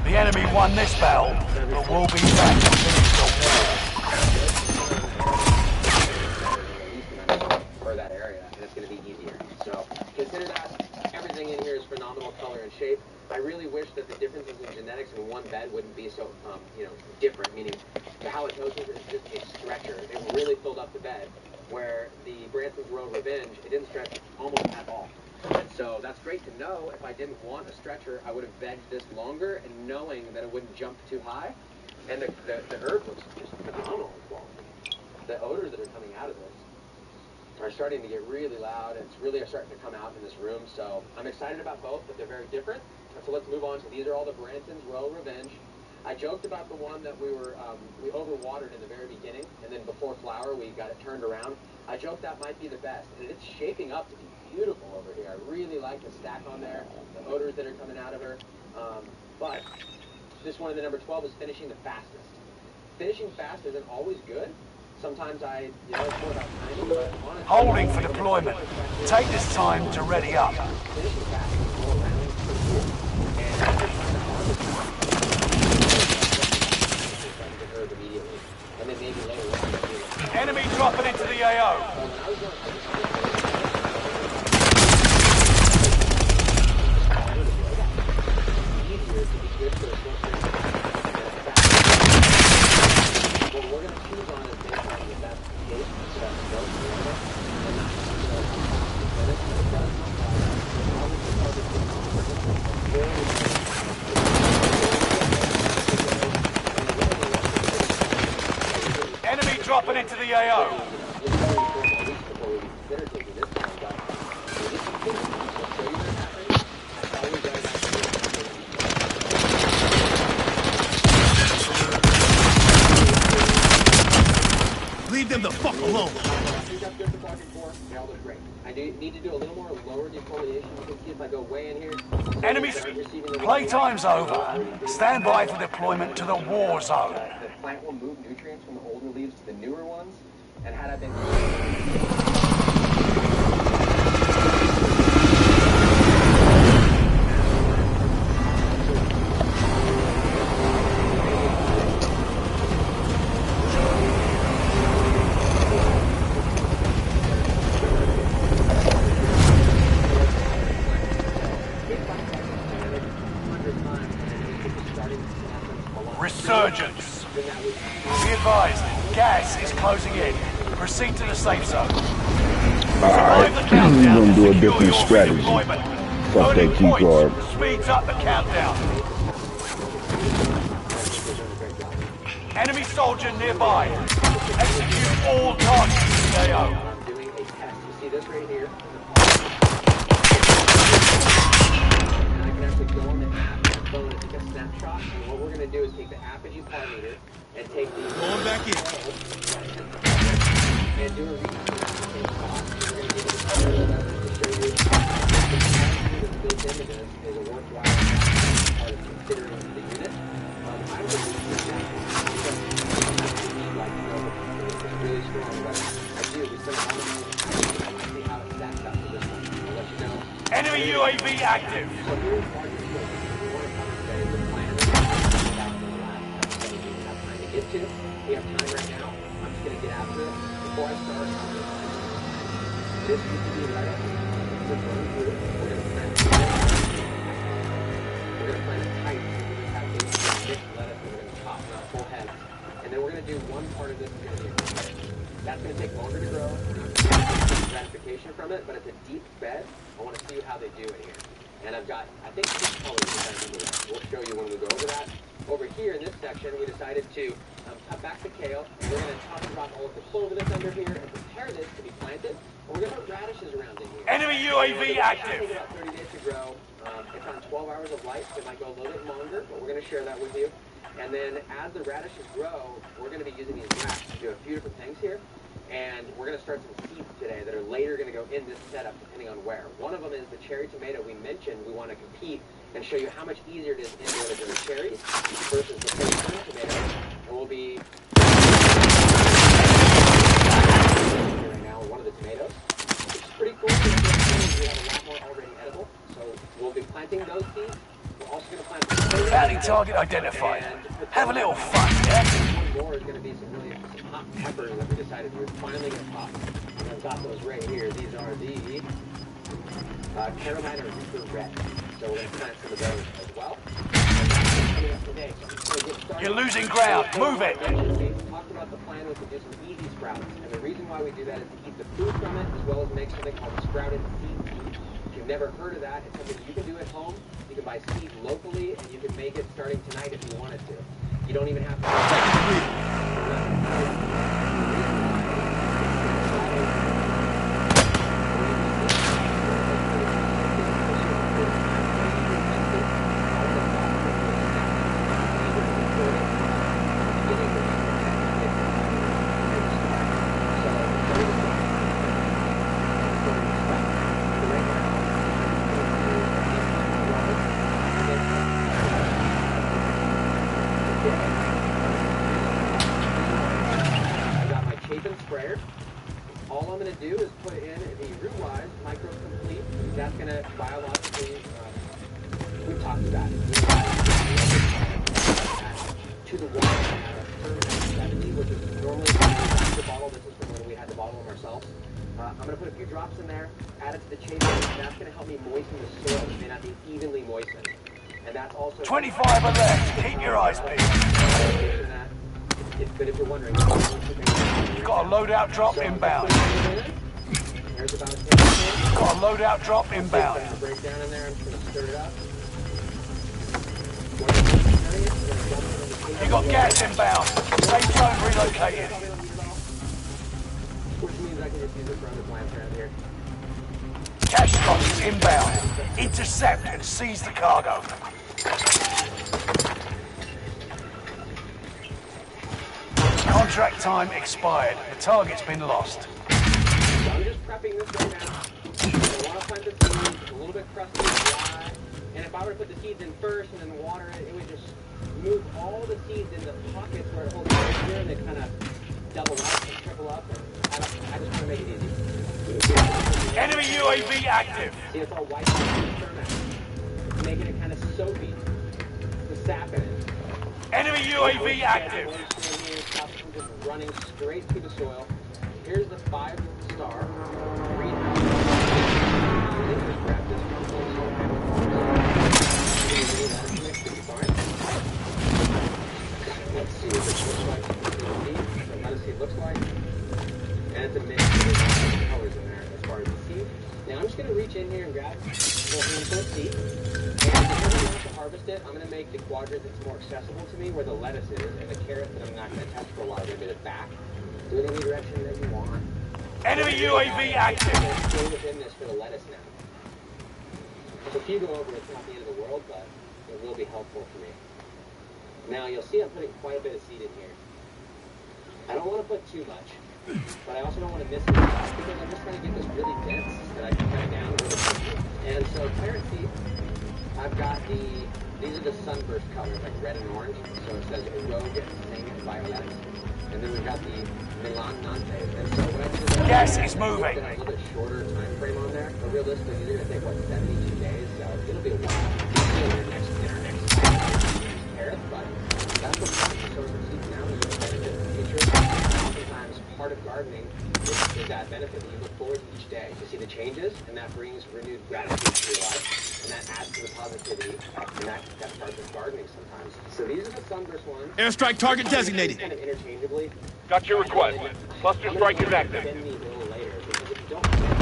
B: The enemy won this battle, but we'll be back to finish the war.
T: For that area, and it's going to be easier. So consider that everything in here is phenomenal color and shape. I really wish that the differences in genetics in one bed wouldn't be so, different. Meaning, the halitosis is just a stretcher. It really filled up the bed, where the Branson's Royal Revenge, it didn't stretch almost at all. So that's great to know. If I didn't want a stretcher, I would have vegged this longer, and knowing that it wouldn't jump too high. And the herb looks just phenomenal in quality. The odors that are coming out of this are starting to get really loud, and it's really starting to come out in this room. So I'm excited about both, but they're very different. So let's move on. So these are all the Branson's Royal Revenge. I joked about the one that we overwatered in the very beginning, and then before flower we got it turned around. I joked that might be the best, and it's shaping up to be beautiful over here. I really like the stack on there, the odors that are coming out of her. But this one in the number 12 is finishing the fastest. Finishing fast isn't always good. Sometimes it's more about timing, but honestly,
B: holding for deployment. Take this time to ready up.
T: Finishing fast is more rounds per year. And then maybe later on.
B: Enemy dropping into the AO. Enemy dropping into the AO.
M: Leave them the fuck alone.
T: I need to do a little more lower defoliation. You can see if I go way in here.
B: Enemies, playtime's over. Stand by for deployment to the war zone.
T: The plant will move nutrients from the older leaves to the newer ones. And had I been...
B: Resurgence. Be advised, gas is closing in. Proceed to the safe zone.
D: Alright, I'm gonna do a different strategy. Fuck that key card.
B: Speeds up the countdown. Enemy soldier nearby. Execute all targets. AO.
T: I'm doing a test. You see this right here? And I can actually go on the app, my phone, and take a snapshot. And what we're going to do is take the apogee par meter and take the...
M: Going back in.
T: And do a read. We're going to give it a to show you this image is a worthwhile part of considering the unit. I would use that because it's really strong, but I do. We spent all the time to see how it stacks up to this one. I'll let you know.
B: Enemy UAV active.
T: So here's our display. We want to come and say two. We have time right now. I'm just gonna get after it. Before I start, this used to be lettuce. We're going through. We're gonna plant a tight. So we just have basically mixed lettuce that we're gonna chop, not full heads. And then we're gonna do one part of this is gonna be a carrot. That's gonna take longer to grow. Gratification from it, but it's a deep bed. I want to see how they do it here. And I've got, I think, 6 colors that I do. We'll show you when we go over that. Over here in this section, we decided to cut back the kale. And we're going to top and drop all of the clover that's under here and prepare this to be planted. And we're going to put radishes around in here.
B: Enemy UAV active.
T: It takes about 30 days to grow. It's on 12 hours of light. It might go a little bit longer, but we're going to share that with you. And then as the radishes grow, we're going to be using these racks to do a few different things here. And we're going to start some seeds today that are later going to go in this setup depending on where. One of them is the cherry tomato we mentioned. We want to compete and show you how much easier it is indoor to grow cherries versus the full-term tomato. And we'll be right now with one of the tomatoes, which is pretty cool. We have a lot more already edible. So we'll be planting those seeds. We're also going to plant
B: bounty target identified. Have a little fun, yeah?
T: One more is going to be some really hot peppers that we decided we were finally going to pop. And I've got those right here. These are the Carolina Reaper Red. So we're going to plant some of those as well.
B: You're losing ground. Move it.
T: We talked about the plan was to do some easy sprouts. And the reason why we do that is to keep the food from it as well as make something called sprouted seed. If you've never heard of that, it's something you can do at home. You can buy seed locally and you can make it starting tonight if you wanted to. You don't even have to. Sprayer. All I'm going to do is put in the root-wise micro-complete. That's going to biologically, we've talked about it. To the water at 70, which is normally the bottle. This is from when we had to bottle them ourselves. I'm going to put a few drops in there, add it to the chaser, and that's going to help me moisten the soil. It may not be evenly moistened. And that's also
B: 25 are left. Keep your eyes peeled.
T: But if you're wondering,
B: got a loadout drop inbound. Got a loadout drop inbound.
T: Break down in there. I'm just going to stir it up.
B: You got gas inbound. Safe zone relocated.
T: Which means I can just use it for other plants around here.
B: Cash drop is inbound. Intercept and seize the cargo. Contract time expired. The target's been lost.
T: So I'm just prepping this right now. I want to plant the seeds, a little bit crusty and dry. And if I were to put the seeds in first and then water it, it would just move all the seeds into pockets where it holds right here and they kind of double up and triple up. And I just want to make it easy.
B: Enemy UAV active.
T: See, it's all white thermite. It's making it kind of soapy. The sap in it.
B: Enemy UAV active.
T: Just running straight through the soil. Here's the 5-star greenhouse. Grab this Let's see what this looks like. Let's see what it looks like. And it's a mix of colors in there as far as the seed. Now I'm just going to reach in here and grab a handful of seed. And because I'm going to have to harvest it, I'm going to make the quadrant that's more accessible to me where the lettuce is, and the carrot that I'm not going to touch for a while, I'm going to get it back. Do it any direction that you want.
B: Enemy UAV active.
T: I'm going to go within this for the lettuce now. So if you go over, it's not the end of the world, but it will be helpful for me. Now you'll see I'm putting quite a bit of seed in here. I don't want to put too much, but I also don't want to miss it because I'm just trying to get this really dense that I can cut it down really quickly. And so carrot seed, I've got these are the sunburst colors, like red and orange. So it says Rogue, Sing, and Violet. And then we've got the Milan Nantes. And so what I did is
B: gas is moving.
T: A little bit shorter time frame on there. But realistically, these are going to take, what, 72 days? So it'll be a while. In our next carrot, but That's what solar seeds now is a benefit in the future. Oftentimes, part of gardening is that benefit that you look forward to each day. You see the changes, and that brings renewed gratitude to your life, and that adds to the positivity, and that's part of gardening sometimes. So these are the sunburst ones.
C: Airstrike target designated.
T: Kind of interchangeably.
B: Got your request. Cluster strike is active.
T: Send me a little later, because if you don't send,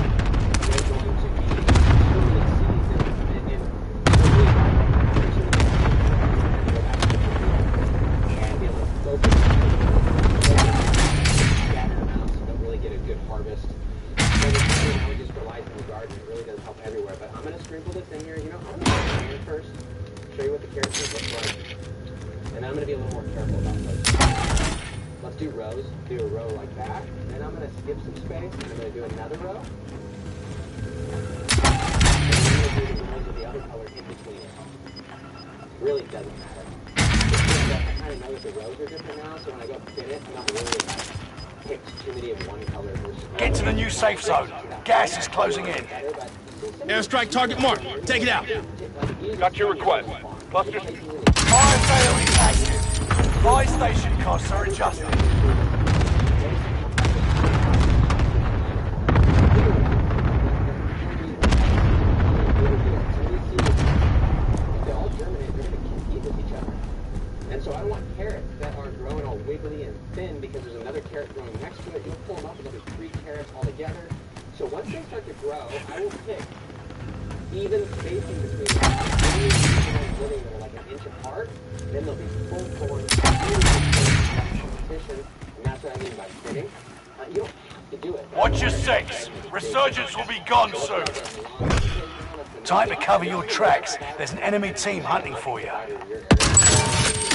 T: there's going to be too many seeds and be able to focus scattered amounts, so you don't really get a good harvest. So it just relies on the garden. It really does help everywhere. But I'm going to sprinkle this in here. You know, I'm going to put it first, show you what the carrots look like, and I'm going to be a little more careful about those. Let's do rows. Do a row like that. Then I'm going to skip some space, and I'm going to do another row. And I'm going to do the rows of the other color in between it. Really doesn't matter. I kind of know that the rows are different now, so when I go thin it, I'm not worried about picks too many of one color versus
B: Get to the new safe zone. Gas is closing in.
C: Airstrike target marked. Take it out.
B: Got your request. Cluster. Fire sale is active. Buy station costs are adjusted.
T: And so I want carrots that are growing all wiggly and thin because there's another carrot growing next to it. You'll pull them up and there'll be 3 carrots all together. So once they start to grow, I will pick even spacing between them. Only living that are like an inch apart, then they'll be full form, competition, and that's what I mean by fitting. You don't have to do it.
B: Watch your 6. Resurgence will be gone soon. Time to cover your tracks. There's an enemy team hunting for you.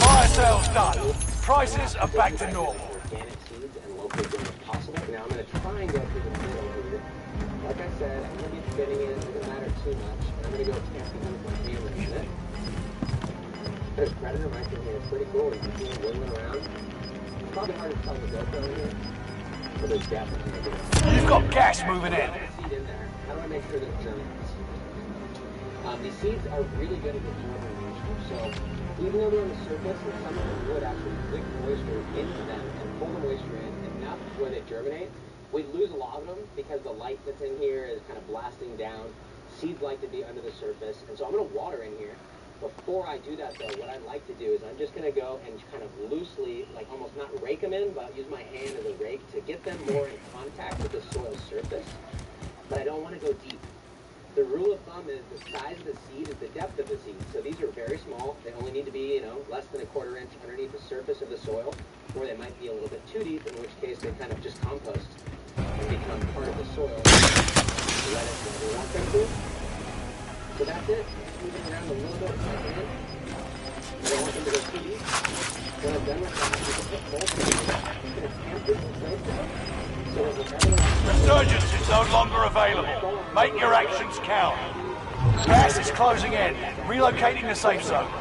B: Fire sales done. Prices are back to normal.
T: Organic seeds and locally grown as possible. Now I'm going to try and go through the middle here. Like I said, I'm going to be fitting in. It doesn't matter too much. And I'm going to go camping with my camera in it. There's Predator right through here. It's pretty cool. You can see him wiggling around. It's probably hard to tell the GoPro in here. But there's definitely
B: You've got gas moving in.
T: seed in there. How do I make sure that it's these seeds are really good at absorbing moisture. So even though they're on the surface, and some of them would actually lick moisture into them and pull the moisture in enough where they germinate, we lose a lot of them because the light that's in here is kind of blasting down. Seeds like to be under the surface, and so I'm going to water in here. Before I do that, though, what I like to do is I'm just going to go and kind of loosely, like almost not rake them in, but use my hand as a rake to get them more in contact with the soil surface. But I don't want to go deep. The rule of thumb is the size of the seed is the depth of the seed. So these are very small. They only need to be, less than a quarter inch underneath the surface of the soil, or they might be a little bit too deep, in which case they kind of just compost and become part of the soil. Let it go. We want them to. So that's it. Moving around a little bit. I don't want them to go too deep. When I'm done with that, I'm going to put both of them. I'm going to tamp this in place now.
B: Resurgence is no longer available. Make your actions count. Gas is closing in. Relocating the safe zone.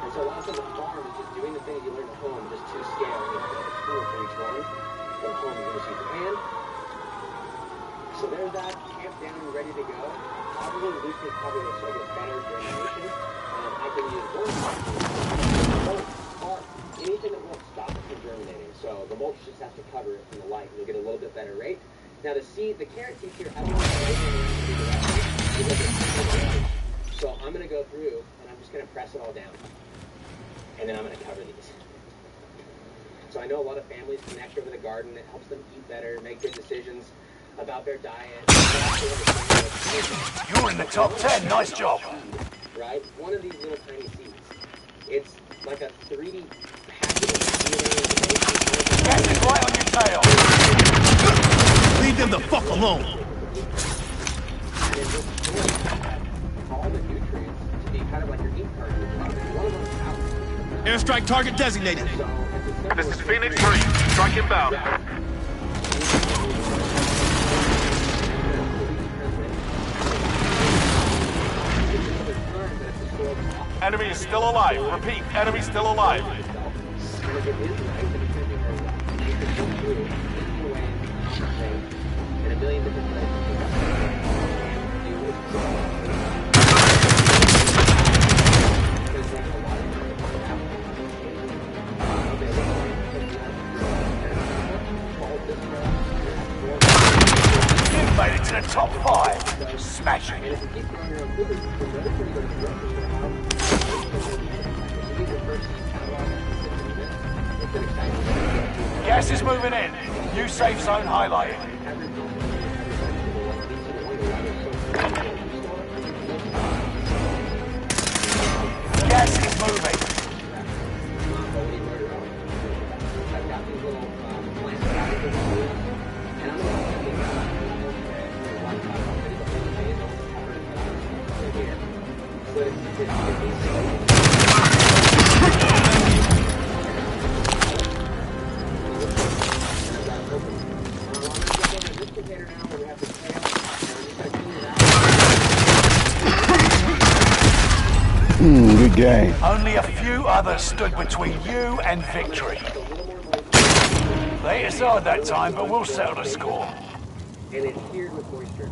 T: And so lots of the farm is just doing the things you learn at home, just to scale. You have a tool for each one. But at home, you're going to use your hand. So there's that, camped down and ready to go. Probably loosely cover this so I get better germination. I can use mulch, anything that won't stop it from germinating. So the mulch just has to cover it from the light, and you'll get a little bit better rate. Now the carrot seeds here, I don't want to so I'm going to go through, and I'm just going to press it all down. And then I'm going to cover these. So I know a lot of families connect over the garden. It helps them eat better, make good decisions about their diet.
B: You're in the top 10. Nice job.
T: Right? One of these little tiny seeds. It's like a 3D
B: Gas is right on your tail.
C: Leave them the fuck alone.
T: All the nutrients to be kind of like your ink cartridge. One of them is out.
C: Airstrike target designated.
B: This is Phoenix 3. Strike inbound. Enemy is still alive. Repeat, enemy still alive.
T: In a million different ways.
B: into the top 5. Smashing.
T: And if you keep throwing your own food, you're ready for you to go to the grocery store house. If you need your first catalog it's an exciting day.
B: Gas is moving in. New safe zone highlighted. Gas is moving.
T: I've got these little plants out of the and I'm
D: Good game.
B: Only a few others stood between you and victory. They hit us hard that time, but we'll settle the score.
T: And it's tiered with moisture.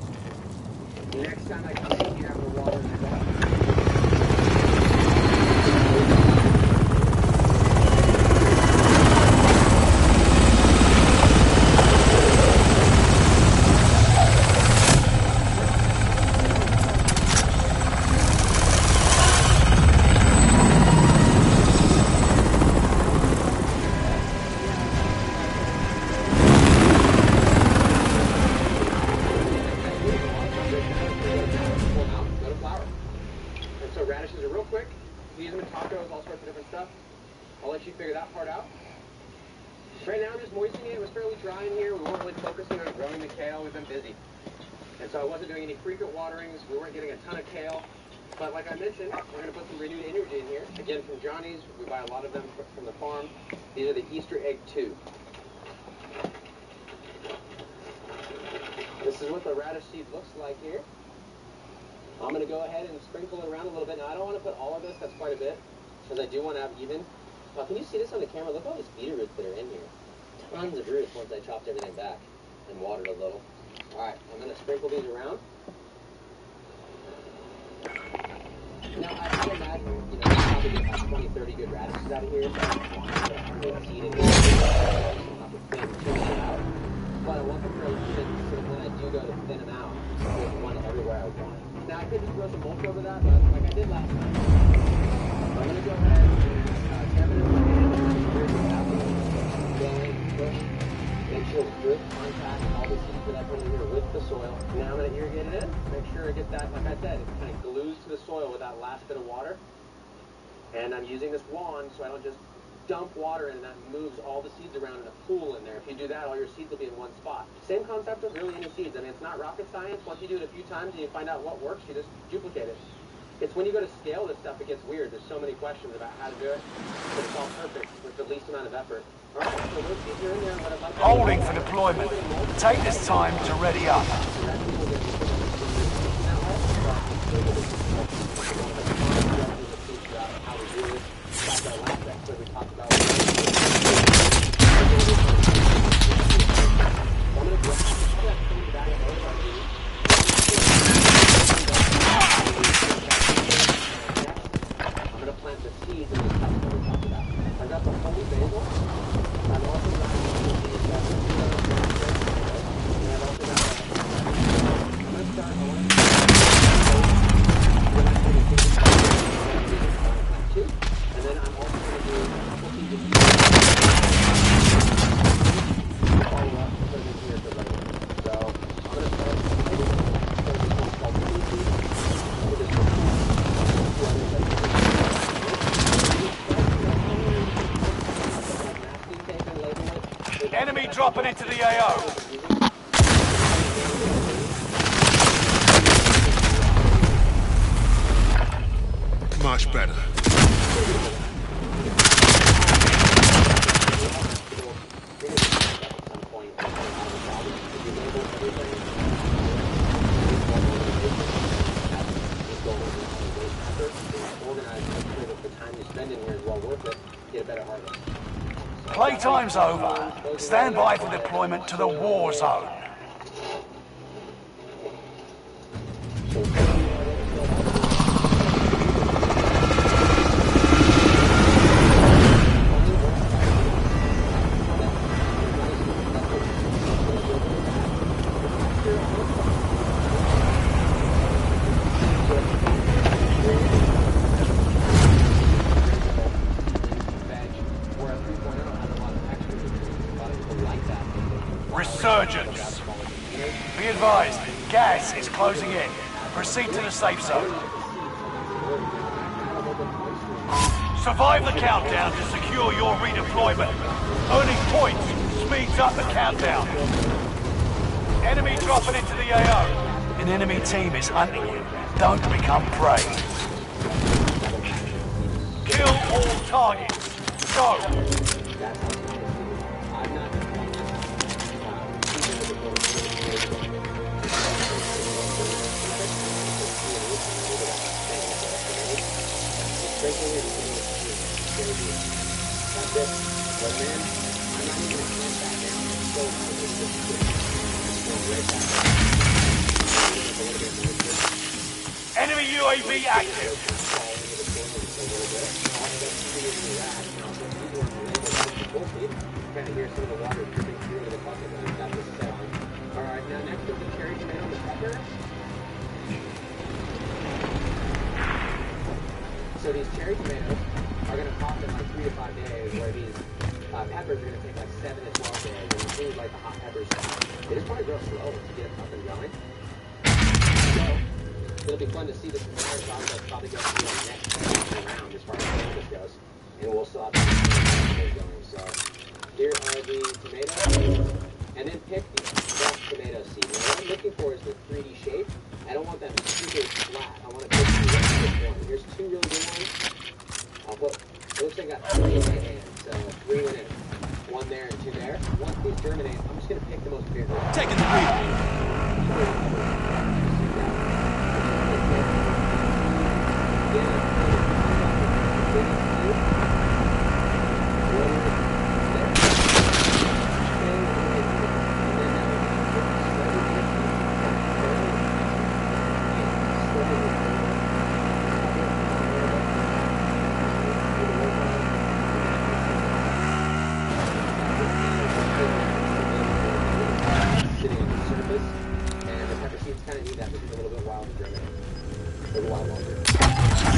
T: Next time I come in here, I'm gonna water it out. But like I mentioned, we're going to put some renewed energy in here. Again, from Johnny's, we buy a lot of them from the farm. These are the Easter egg 2. This is what the radish seed looks like here. I'm going to go ahead and sprinkle it around a little bit. Now, I don't want to put all of this. That's quite a bit, because I do want to have even. Can you see this on the camera? Look at all these beetroot roots that are in here. Tons of roots once I chopped everything back and watered a little. All right, I'm going to sprinkle these around. Now, I imagine, you know, probably get about 20, 30 good radishes out of here. So I'm going to seed in here. But I want them to even so when I do go to thin them out, there's one everywhere I want. Now, I could just throw some mulch over that, but like I did last time. So I'm going to go ahead and 10 minutes of push, make sure it's good contact, all the seeds that I put in here with the soil. Now I'm going to irrigate it in, make sure I get that, like I said, it kind of glues to the soil with that last bit of water. And I'm using this wand so I don't just dump water in and that moves all the seeds around in a pool in there. If you do that, all your seeds will be in one spot. Same concept with really any seeds. I mean, it's not rocket science. Once you do it a few times and you find out what works, you just duplicate it. It's when you go to scale this stuff, it gets weird. There's so many questions about how to do it, but it's all perfect with the least amount of effort. All right, so those seeds are in there. What I'd like to
B: Holding for deployment. Take this time to ready up. Enemy dropping into the AO.
C: Much better.
B: Playtime's over. Stand by for deployment to the war zone. advised, gas is closing in. Proceed to the safe zone. Survive the countdown to secure your redeployment. Earning points speeds up the countdown. Enemy dropping into the AO. An enemy team is hunting you. Don't become prey. Kill all targets. Go! Enemy UAV active.
T: Kind of hear some of the water dripping through the bucket that I've got this set on. Alright, now next is the cherry tomato with pepper. So these cherry tomatoes are going to pop in like 3 to 5 days, where these peppers are going to take like 7 to 12 days, and it seems like the hot peppers, they just probably grow slow to get up and going. So, it'll be fun to see this entire process probably go through the next round as far as this goes, and we'll still have to get going. So, here are the tomatoes, and then pick the best tomato seed. Now, what I'm looking for is the 3D shape. I don't want that super flat. I want to pick the really one. Here's 2 really good ones. I'll put, it looks like I got 3 in my hand, so 3 went in. 1 there and 2 there. Once these germinate, I'm just going to pick the most bigger.
C: Taking the lead.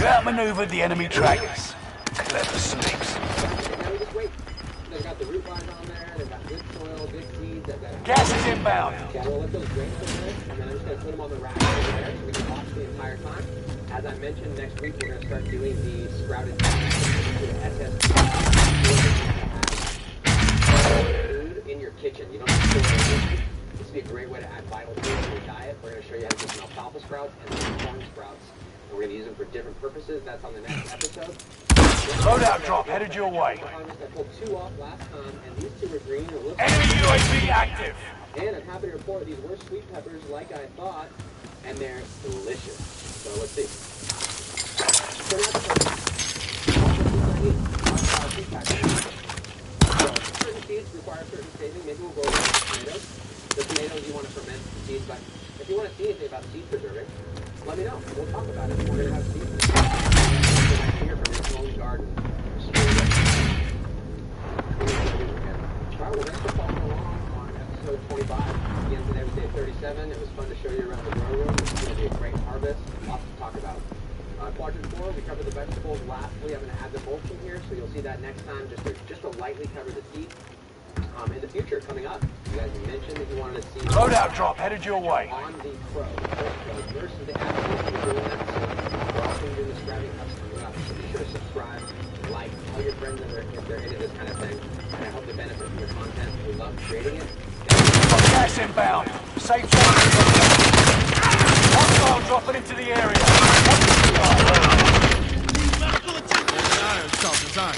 B: Outmaneuvered the enemy trackers. Clever snakes.
T: Now we just wait. They've got the root vines on there, they've got good soil, good seeds, they've got...
B: Gas is inbound.
T: Yeah, we'll let those drain for a minute, and then I'm just going to put them on the rack over there so we can watch the entire time. As I mentioned, next week we're going to start doing the sprouted SS food in your kitchen. You don't have to store it. This would be a great way to add vital food to your diet. We're going to show you how to get some alfalfa sprouts and some corn sprouts. We're going to use them for different purposes. That's on the next episode.
B: Loadout drop headed your way.
T: I pulled 2 off last time, and these 2 are green.
B: Enemy UAV active.
T: And I'm happy to report these were sweet peppers like I thought, and they're delicious. So let's see. Certain seeds require certain staging. Maybe we'll go over the tomatoes. The tomatoes you want to ferment the seeds, but if you want to see anything about seed preserving, let me know. We'll talk about it. We're going to have seeds. Here from your own garden. Alright, well, thanks for following along on episode 25. Again, today was day 37. It was fun to show you around the grow room. It's going to be a great harvest. Lots to talk about. Quadrant 4, we covered the vegetables. Lastly, I'm going to add the mulching here, so you'll see that next time, just to lightly cover the seed. In the future, coming up, you guys mentioned that you wanted to see...
B: Loadout drop headed your way.
T: On the Pro versus the Apple. We're also doing the sprouting cuts coming up. So be sure to subscribe, like, tell your friends if they're into this kind of thing. And I hope they benefit from your content. We love creating it.
B: Gas inbound. Safe zone. Hostile dropping into the area.
C: Time.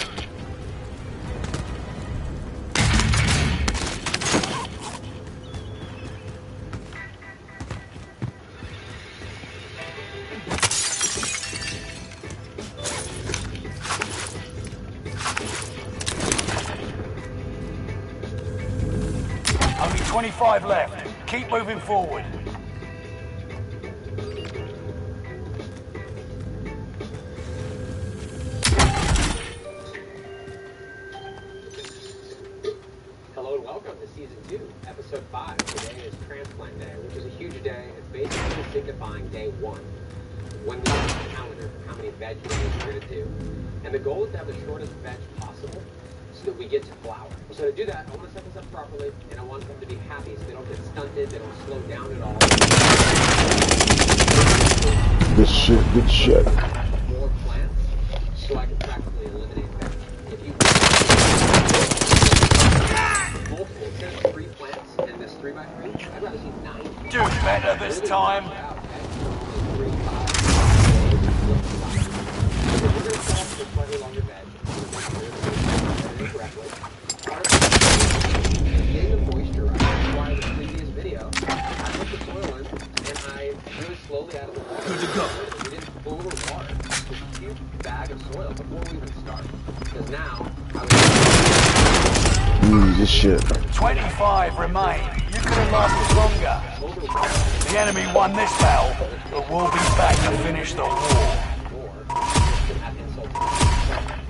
B: Only 25 left. Keep moving forward.
T: Hello and welcome to Season 2, Episode 5. Today is Transplant Day, which is a huge day. It's basically signifying Day 1, when we have a calendar for how many veg days we're going to do. And the goal is to have the shortest veg possible. so that we get to flower. So to do that, I want to set this up properly, and I want them to be happy so they don't get stunted, they don't slow down at all.
D: Good shit, good shit.
T: More plants, so I can practically eliminate them. If you multiple, instead of 3 plants in this 3x3, I'd rather see 9.
B: Do better this time.
T: We're going to start with a slightly longer bed. Correctly. Getting the moisture right. That's why in the previous video, I put the soil in and I really slowly added the water.
B: Good to go.
T: We didn't over water. Just a huge bag of soil before we even start. Because now,
D: this shit.
B: 25 remain. You could have lasted longer. The enemy won this battle, but we'll be back to finish the war.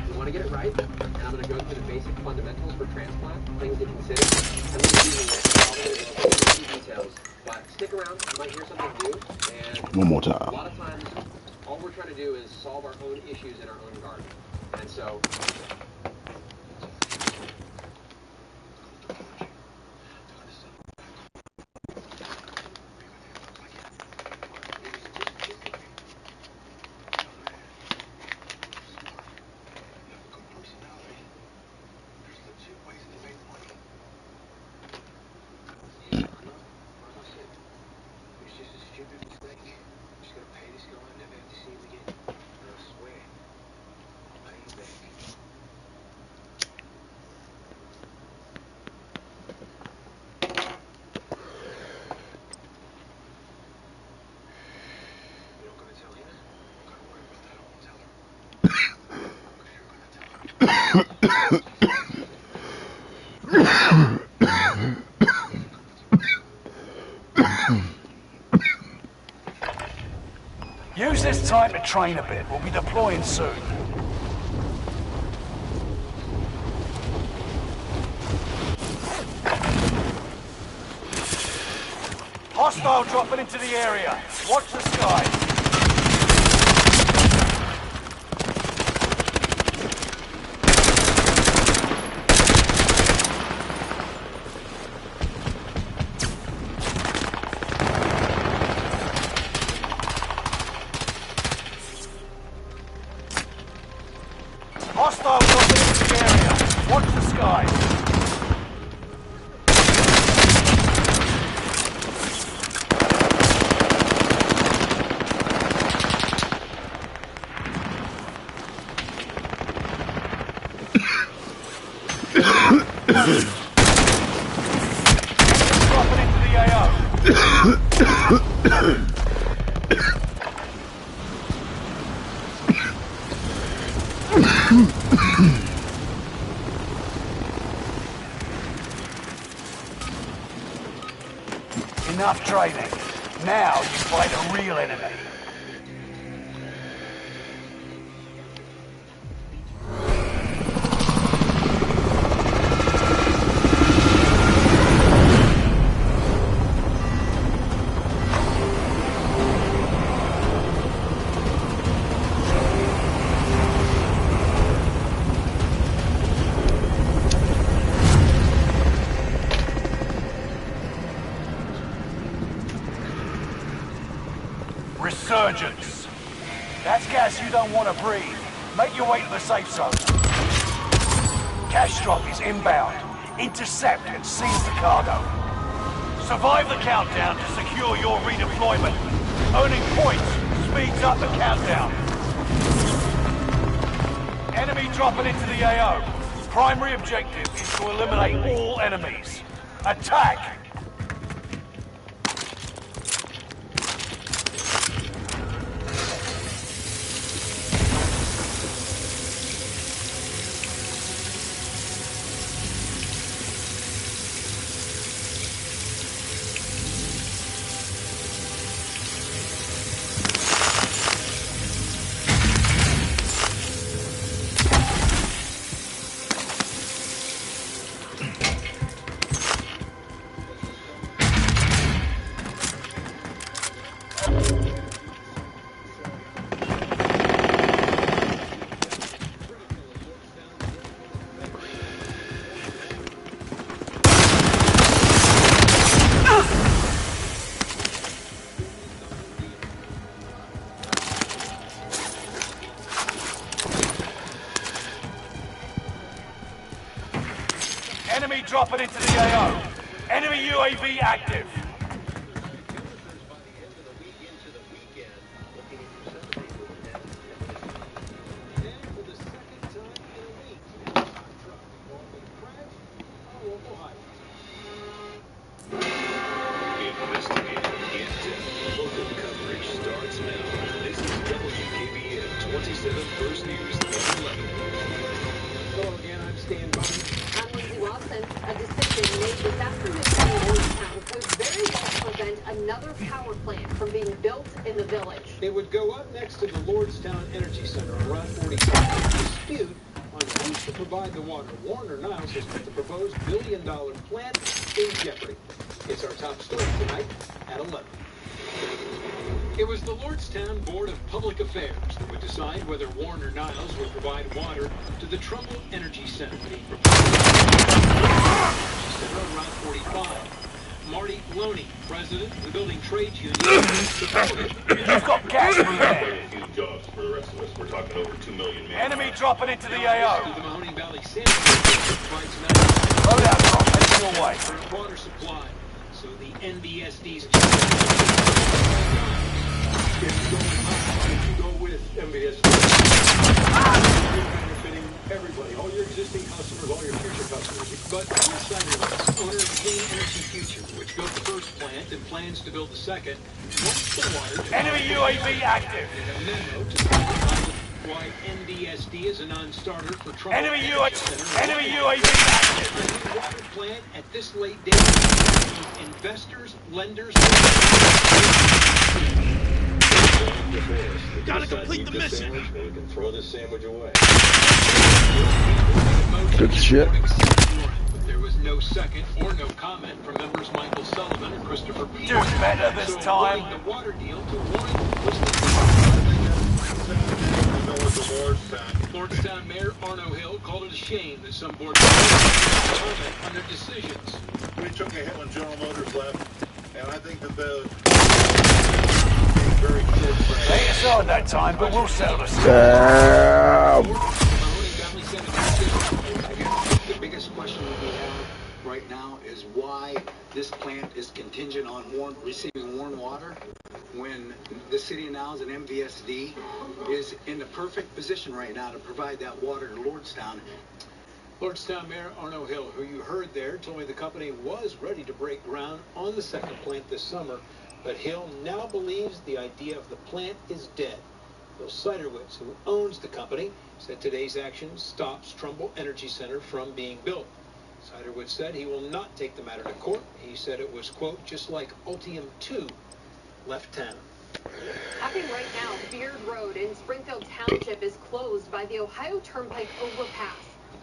T: We want to get it right, and I'm going to go through the basic fundamentals for transplant, things to consider. I'm going to be using a few details, but stick around, you might hear something new, and
D: One more time.
T: a lot of times, all we're trying to do is solve our own issues in our own garden. And so,
B: Use this time to train a bit. We'll be deploying soon. Hostile dropping into the area. Watch the skies. Hostile dropping into the area. Watch the skies. Dropping into the AO. Enough training. Now you fight a real enemy. Resurgence. That's gas you don't want to breathe. Make your way to the safe zone. Cash drop is inbound. Intercept and seize the cargo. Survive the countdown to secure your redeployment. Earning points speeds up the countdown. Enemy dropping into the AO. Primary objective is to eliminate all enemies. Attack! dropping into the AO. Enemy UAV active.
L: Investigative in-depth local coverage starts now. This is WKBN 27 First News at 11.
T: Hello again, I'm Stan Bunny.
K: I'm Lindsay Watson. A decision made this afternoon in Lordstown could very well prevent another power plant from being built in the village.
T: It would go up next to the Lordstown Energy Center on Route 45. A dispute on who's to provide the water. Warren or Niles has put the proposed billion-dollar plant in jeopardy. It's our top story tonight at 11. It was the Lordstown Board of Public Affairs that would decide whether Warren or Niles would provide water to the Trumbull Energy Center being proposed on Route 45. Marty Loney, president of the building trades union, supported.
B: You've got gas through there.
L: A few jobs for the rest of us. We're talking over 2 million men.
B: Enemy dropping into the
T: The
B: AO.
T: Mahoning Valley Sand provides an
B: Loadout drop heading your way.
T: for water supply. So the NBSD's
E: If you go with MBS, you're benefiting everybody, all your existing customers, all your future customers.
T: But Insider, owner of Clean Energy Future, which built the first plant and plans to build the second, wants the water to
B: Enemy UAV active.
T: a memo to clarify why NBSD is a non-starter for Trumbull
B: Enemy
T: Energy Center.
B: UAV active.
T: A new water plant at this late date. Investors, lenders,
L: Gotta complete the mission. We can throw this sandwich away.
D: Good shit.
T: But there was no second or no comment from members Michael Sullivan and Christopher Peters.
B: Do better this
T: So
B: time.
T: awarding the water deal to Warren was Lordstown Mayor Arno Hill called it a shame that some board members comment on their decisions.
L: We took a hit when General Motors left, and I think that the very
B: Ain't us on that time, but we'll settle this.
S: The biggest question we have right now is why this plant is contingent on receiving warm water when the city now as an MVSD is in the perfect position right now to provide that water to Lordstown.
T: Lordstown Mayor Arno Hill, who you heard there, told me the company was ready to break ground on the second plant this summer, but Hill now believes the idea of the plant is dead. Bill Siderwitz, who owns the company, said today's action stops Trumbull Energy Center from being built. Siderwitz said he will not take the matter to court. He said it was, quote, just like Ultium 2 left town.
K: Happening right now, Beard Road in Springfield Township is closed by the Ohio Turnpike overpass.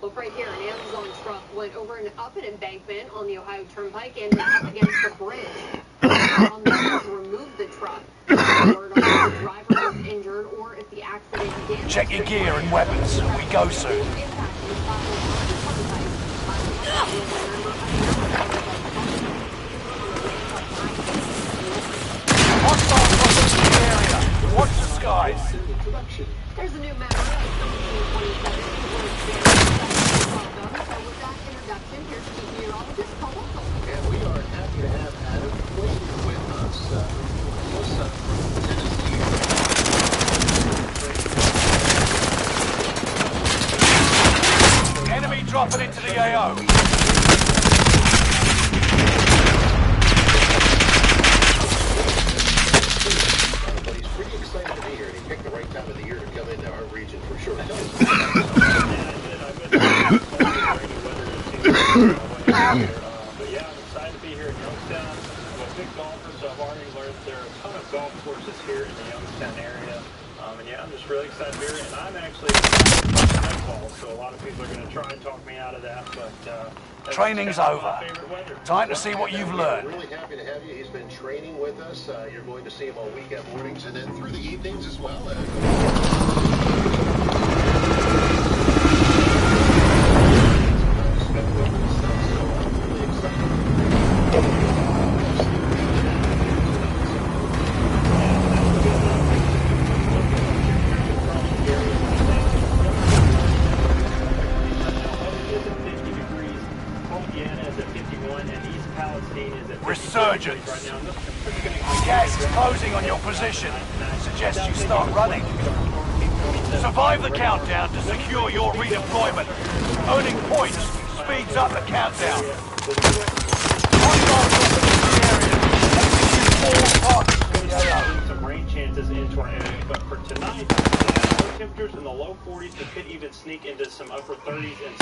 K: Look right here, an Amazon truck went over and up an embankment on the Ohio Turnpike and up against the bridge. On the to remove the truck. Word on if the driver was injured or if the accident damaged.
B: Check your gear and weapons. We go soon. Hostile presence in the area. Watch the skies.
K: There's a new map. With that introduction, here's Chief Meteorologist Paul Russell.
S: And we are happy to have Adam Quaid with us.
B: Enemy dropping into the AO.
L: But he's pretty excited to be here, and he picked the right time of the year to come into our region for sure.
U: But yeah, I'm excited to be here in Youngstown. I'm a big golfer, so I've already learned there are a ton of golf courses here in the Youngstown area. And yeah, I'm just really excited to be here. And I'm actually baseball, so a lot of people are going to try and talk me out of that. But
B: Training's over. Time to see what you've learned.
L: We're really happy to have you. He's been training with us. You're going to see him on weekend mornings and then through the evenings as well.
B: Gas is closing on your position. Suggest you start running. Survive the countdown to secure your redeployment. Earning points speeds up the countdown.
U: Some rain chances into our area, but for tonight, low temperatures in the low 40s and could even sneak into some upper 30s and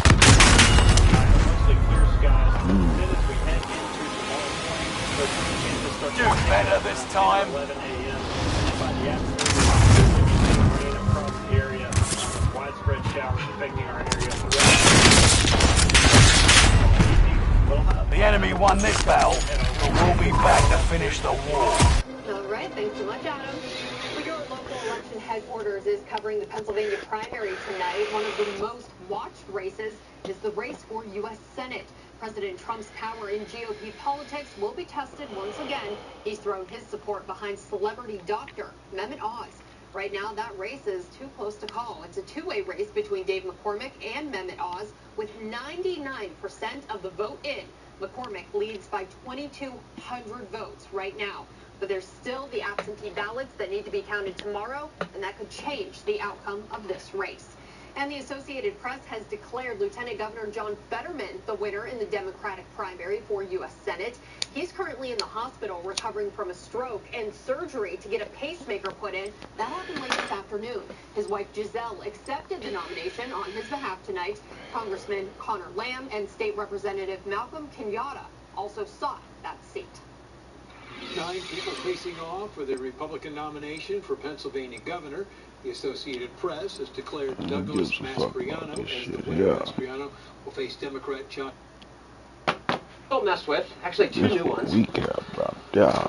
U: mostly clear skies. Then as we head into tomorrow morning, the chances start
B: do better this time.
U: 11 a.m. By the afternoon, rain across the area, widespread showers affecting our area.
B: The enemy won this battle, but we'll be back to finish the war.
K: All right, thanks so much, Adam. Well, your local election headquarters is covering the Pennsylvania primary tonight. One of the most watched races is the race for U.S. Senate. President Trump's power in GOP politics will be tested once again. He's thrown his support behind celebrity doctor Mehmet Oz. Right now, that race is too close to call. It's a two-way race between Dave McCormick and Mehmet Oz, with 99% of the vote in. McCormick leads by 2,200 votes right now. But there's still the absentee ballots that need to be counted tomorrow, and that could change the outcome of this race. And the Associated Press has declared Lieutenant Governor John Fetterman the winner in the Democratic primary for U.S. Senate. He's currently in the hospital recovering from a stroke and surgery to get a pacemaker put in. That happened late this afternoon. His wife Giselle accepted the nomination on his behalf tonight. Congressman Connor Lamb and State Representative Malcolm Kenyatta also sought that seat.
S: 9 people facing off for the Republican nomination for Pennsylvania governor. The Associated Press has declared Douglas Mastriano as the winner. Mastriano will face Democrat John.
T: Don't mess with. Actually, 2 new ones.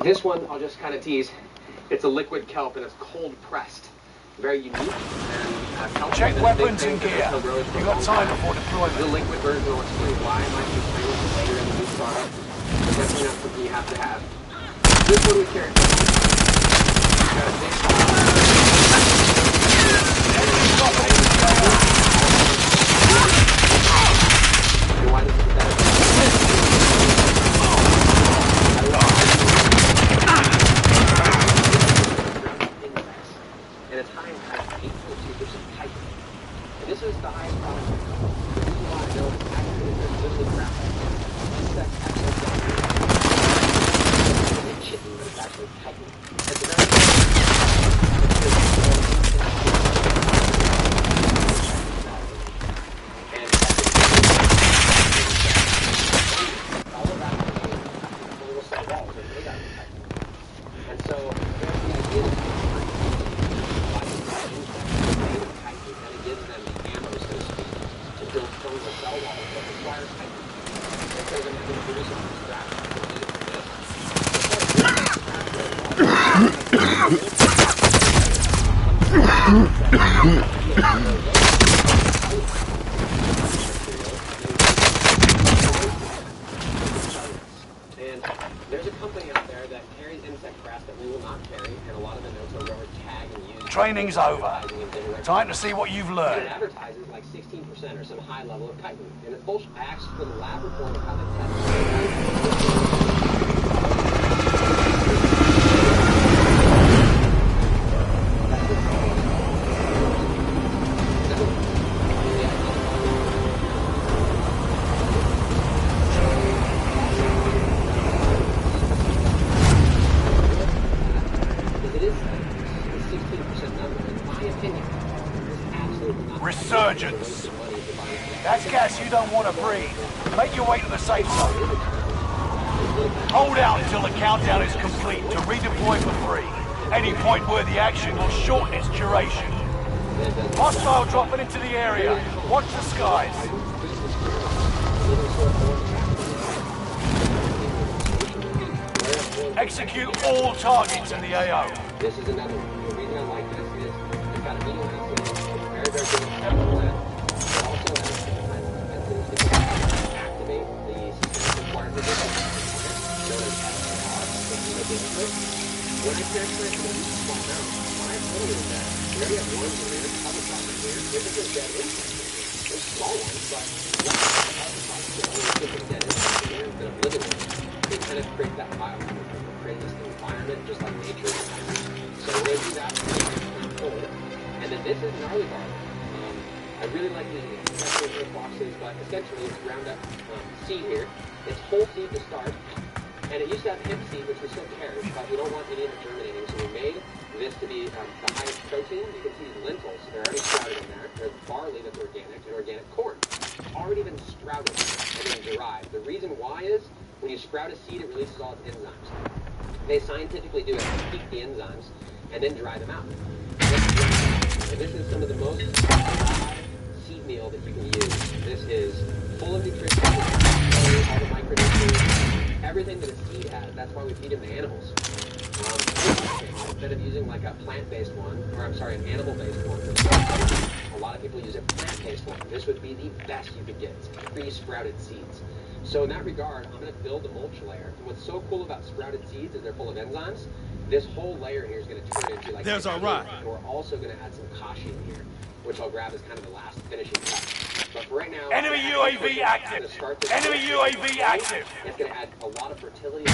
T: This one I'll just kind of tease. It's a liquid kelp and it's cold pressed. Very unique. And
B: check weapons and gear. You got time before deployment.
T: The liquid version will explain why I might be famous later in the new product. Definitely not something you have to have. This one we carry. And it's high in chitin, 8.2% chitin. And this is the highest product. The reason why I know it's accurate is there's literally graphite. Insects actually don't chitin, but it's actually chitin. It's a very all of that will sell walls and made out of chitin. And so there's the idea that and it gives them the ammo, so to speak, to build stronger cell walls that require chitin. Instead of them having to produce it from scratch, and there's a company out there that carries insect grass that we will not carry, and a lot of the notes are where tag and use.
B: Training's over. Time to see what you've learned.
T: It advertises like 16% or some high level of chitin, and it's bullshit. I asked for the lab report of how they test.
B: Resurgence. That's gas you don't want to breathe. Make your way to the safe zone. Hold out until the countdown is complete to redeploy for free. Any point-worthy action will shorten its duration. Hostile dropping into the area. Watch the skies. Execute all targets in the AO.
T: This is another one. The reason I like this is it's got amino acids, very, very good chemical plant. It also has enzymes to activate the system required for this known as SR. When I transfer it to a small amount, what I told you is that we already have worms in here, other problems here, different dead insects. There's small ones, but lots of other problems. There's only different dead insects in here instead of living ones. they kind of create that create this environment just like nature. So we're going to do that cold. And then this is gnarly barley. I really like the special boxes, but essentially it's Roundup seed here. It's whole seed to start. And it used to have hemp seed, which we still carry, but we don't want any of it germinating, so we made this to be the highest protein. You can see these lentils, they're already sprouted in there. There's barley that's organic, and organic corn. Already been sprouted and then derived. The reason why is, when you sprout a seed, it releases all its enzymes. They scientifically do it to peak the enzymes, and then dry them out. And this is some of the most dry seed meal that you can use. This is full of nutrition, all the micronutrients, everything that a seed has. That's why we feed them to animals. Instead of using like a plant-based one, or I'm sorry, an animal-based one, a lot of people use a plant-based one. This would be the best you could get. It's pre-sprouted seeds. So in that regard, I'm going to build a mulch layer. And what's so cool about sprouted seeds is they're full of enzymes. This whole layer here is going to turn into like
C: there's our rod.
T: And we're also going to add some kashi in here, which I'll grab as kind of the last finishing touch. But for right now,
B: enemy UAV active. Enemy UAV active.
T: It's going to add a lot of fertility.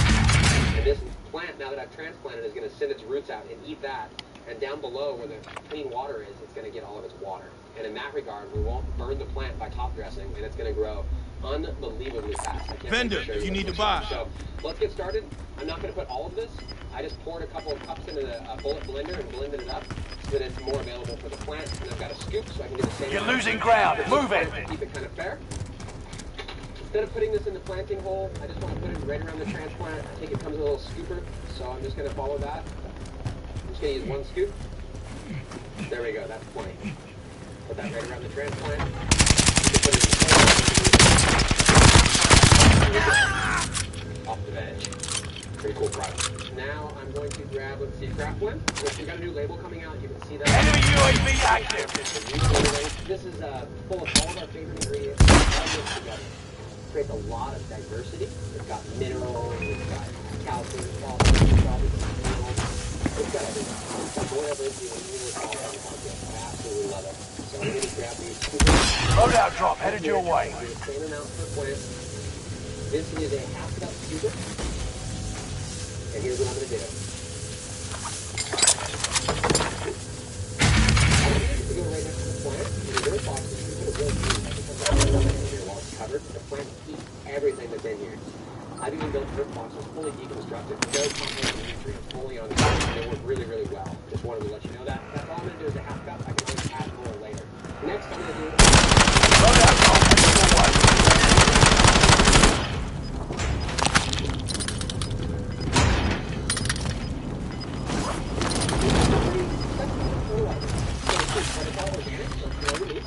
T: And this plant, now that I've transplanted, is going to send its roots out and eat that. And down below where the clean water is, it's going to get all of its water. And in that regard, we won't burn the plant by top dressing, and it's going to grow unbelievably fast.
C: Vendor, if you need to buy.
T: So let's get started. I'm not going to put all of this. I just poured a couple of cups into the bullet blender and blended it up so that it's more available for the plant. And I've got a scoop so I can do the same.
B: You're losing ground. Move it.
T: Keep it kind of fair. Instead of putting this in the planting hole, I just want to put it right around the transplant. I think it comes with a little scooper, so I'm just going to follow that. I'm just going to use one scoop. There we go, that's plenty. Put that right around the transplant. Put it in off the veg. Pretty cool product. Now I'm going to grab, let's see, craft blend. We've got a new label coming out. You can see that.
B: Enemy UAV active.
T: This is full of all of our favorite ingredients. All this together. Creates a lot of diversity. It's got minerals, it's got calcium, phosphorus, it's got minerals. It's got everything. It's got whatever it is you need all on the market. I absolutely love it. So I'm going to grab these.
B: Loadout drop headed your way.
T: The same amount per plant. This is a half cup scuba. And here's what I'm going to do. I'm going to go right next to the plant. And in those boxes, you put a real here while it's covered. The plant eats everything that's in here. I've even built drip boxes fully deconstructed, no compost nutrients, fully on the side. They work really, really well. Just wanted to let you know that. That's all I'm going to do is a half cup. I can always add more later. Next, I'm going to do loadout drop headed your way.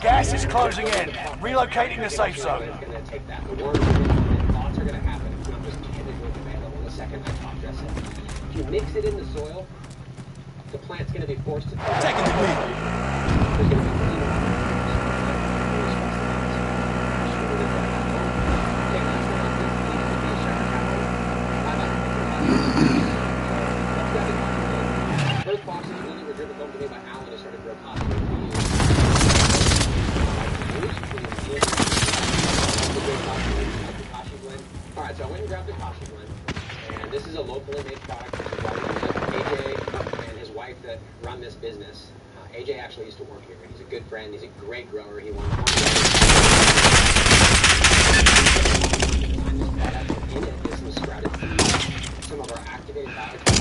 B: Gas is closing in. Relocating the safe zone.
T: It's going to take that. The worms and lots are going to happen. It's not just chemically available the second I top dress it. If you mix it in the soil, the plant's going to be forced to take it. There's going to be first boxes really were driven home to me by Alan who started real coffee to use. Alright, so I went and grabbed the Kashi blend, and this is a locally made product. AJ and his wife that run this business. AJ actually used to work here. He's a good friend. He's a great grower. He won this was sprouted seeds, some of our activated products.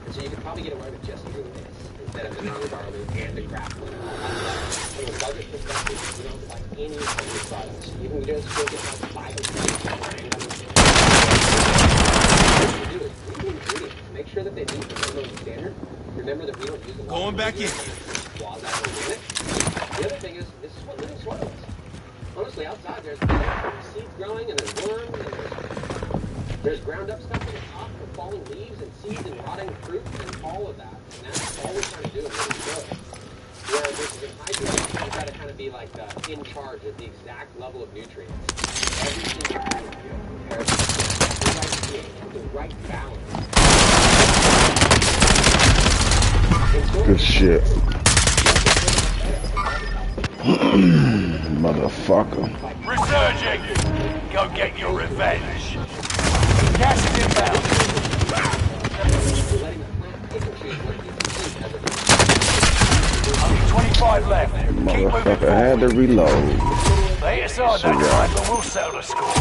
T: And so you could probably get away with just doing this instead of the gnarly barley and the craft one. From a budget perspective, you don't buy any of these products. You can just go get like 5 or 6 what you do is read the ingredients. Make sure that they meet the minimum standard. Remember that we don't use a lot
C: going back in.
T: Quasi-organic. The other thing is, this is what living soil is. Honestly, outside there's seeds growing and there's worms and there's ground up stuff in the top of falling leaves and seeds and rotting fruit and all of that. And that's all we're trying to do in living soil. Where versus in hydro, you got to kind of be like in charge of the exact level of nutrients. Every single the right balance.
D: Good shit. Motherfucker.
B: Resurging! Go get your revenge. Gas is inbound. Only 25 left. Keep moving
D: Motherfucker had to reload.
B: They aside that time, but we'll settle the score.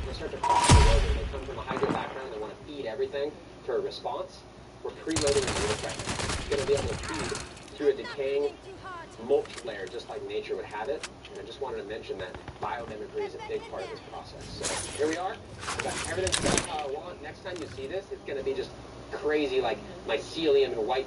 T: They start to cross the road. They come from a hydro background. They want to feed everything for a response. We're preloading the unit right now. It's going to be able to feed through a decaying mulch layer, just like nature would have it. And I just wanted to mention that biomimicry is a big part of this process. So here we are. We've got everything set up how I want. Next time you see this, it's going to be just crazy, like mycelium and white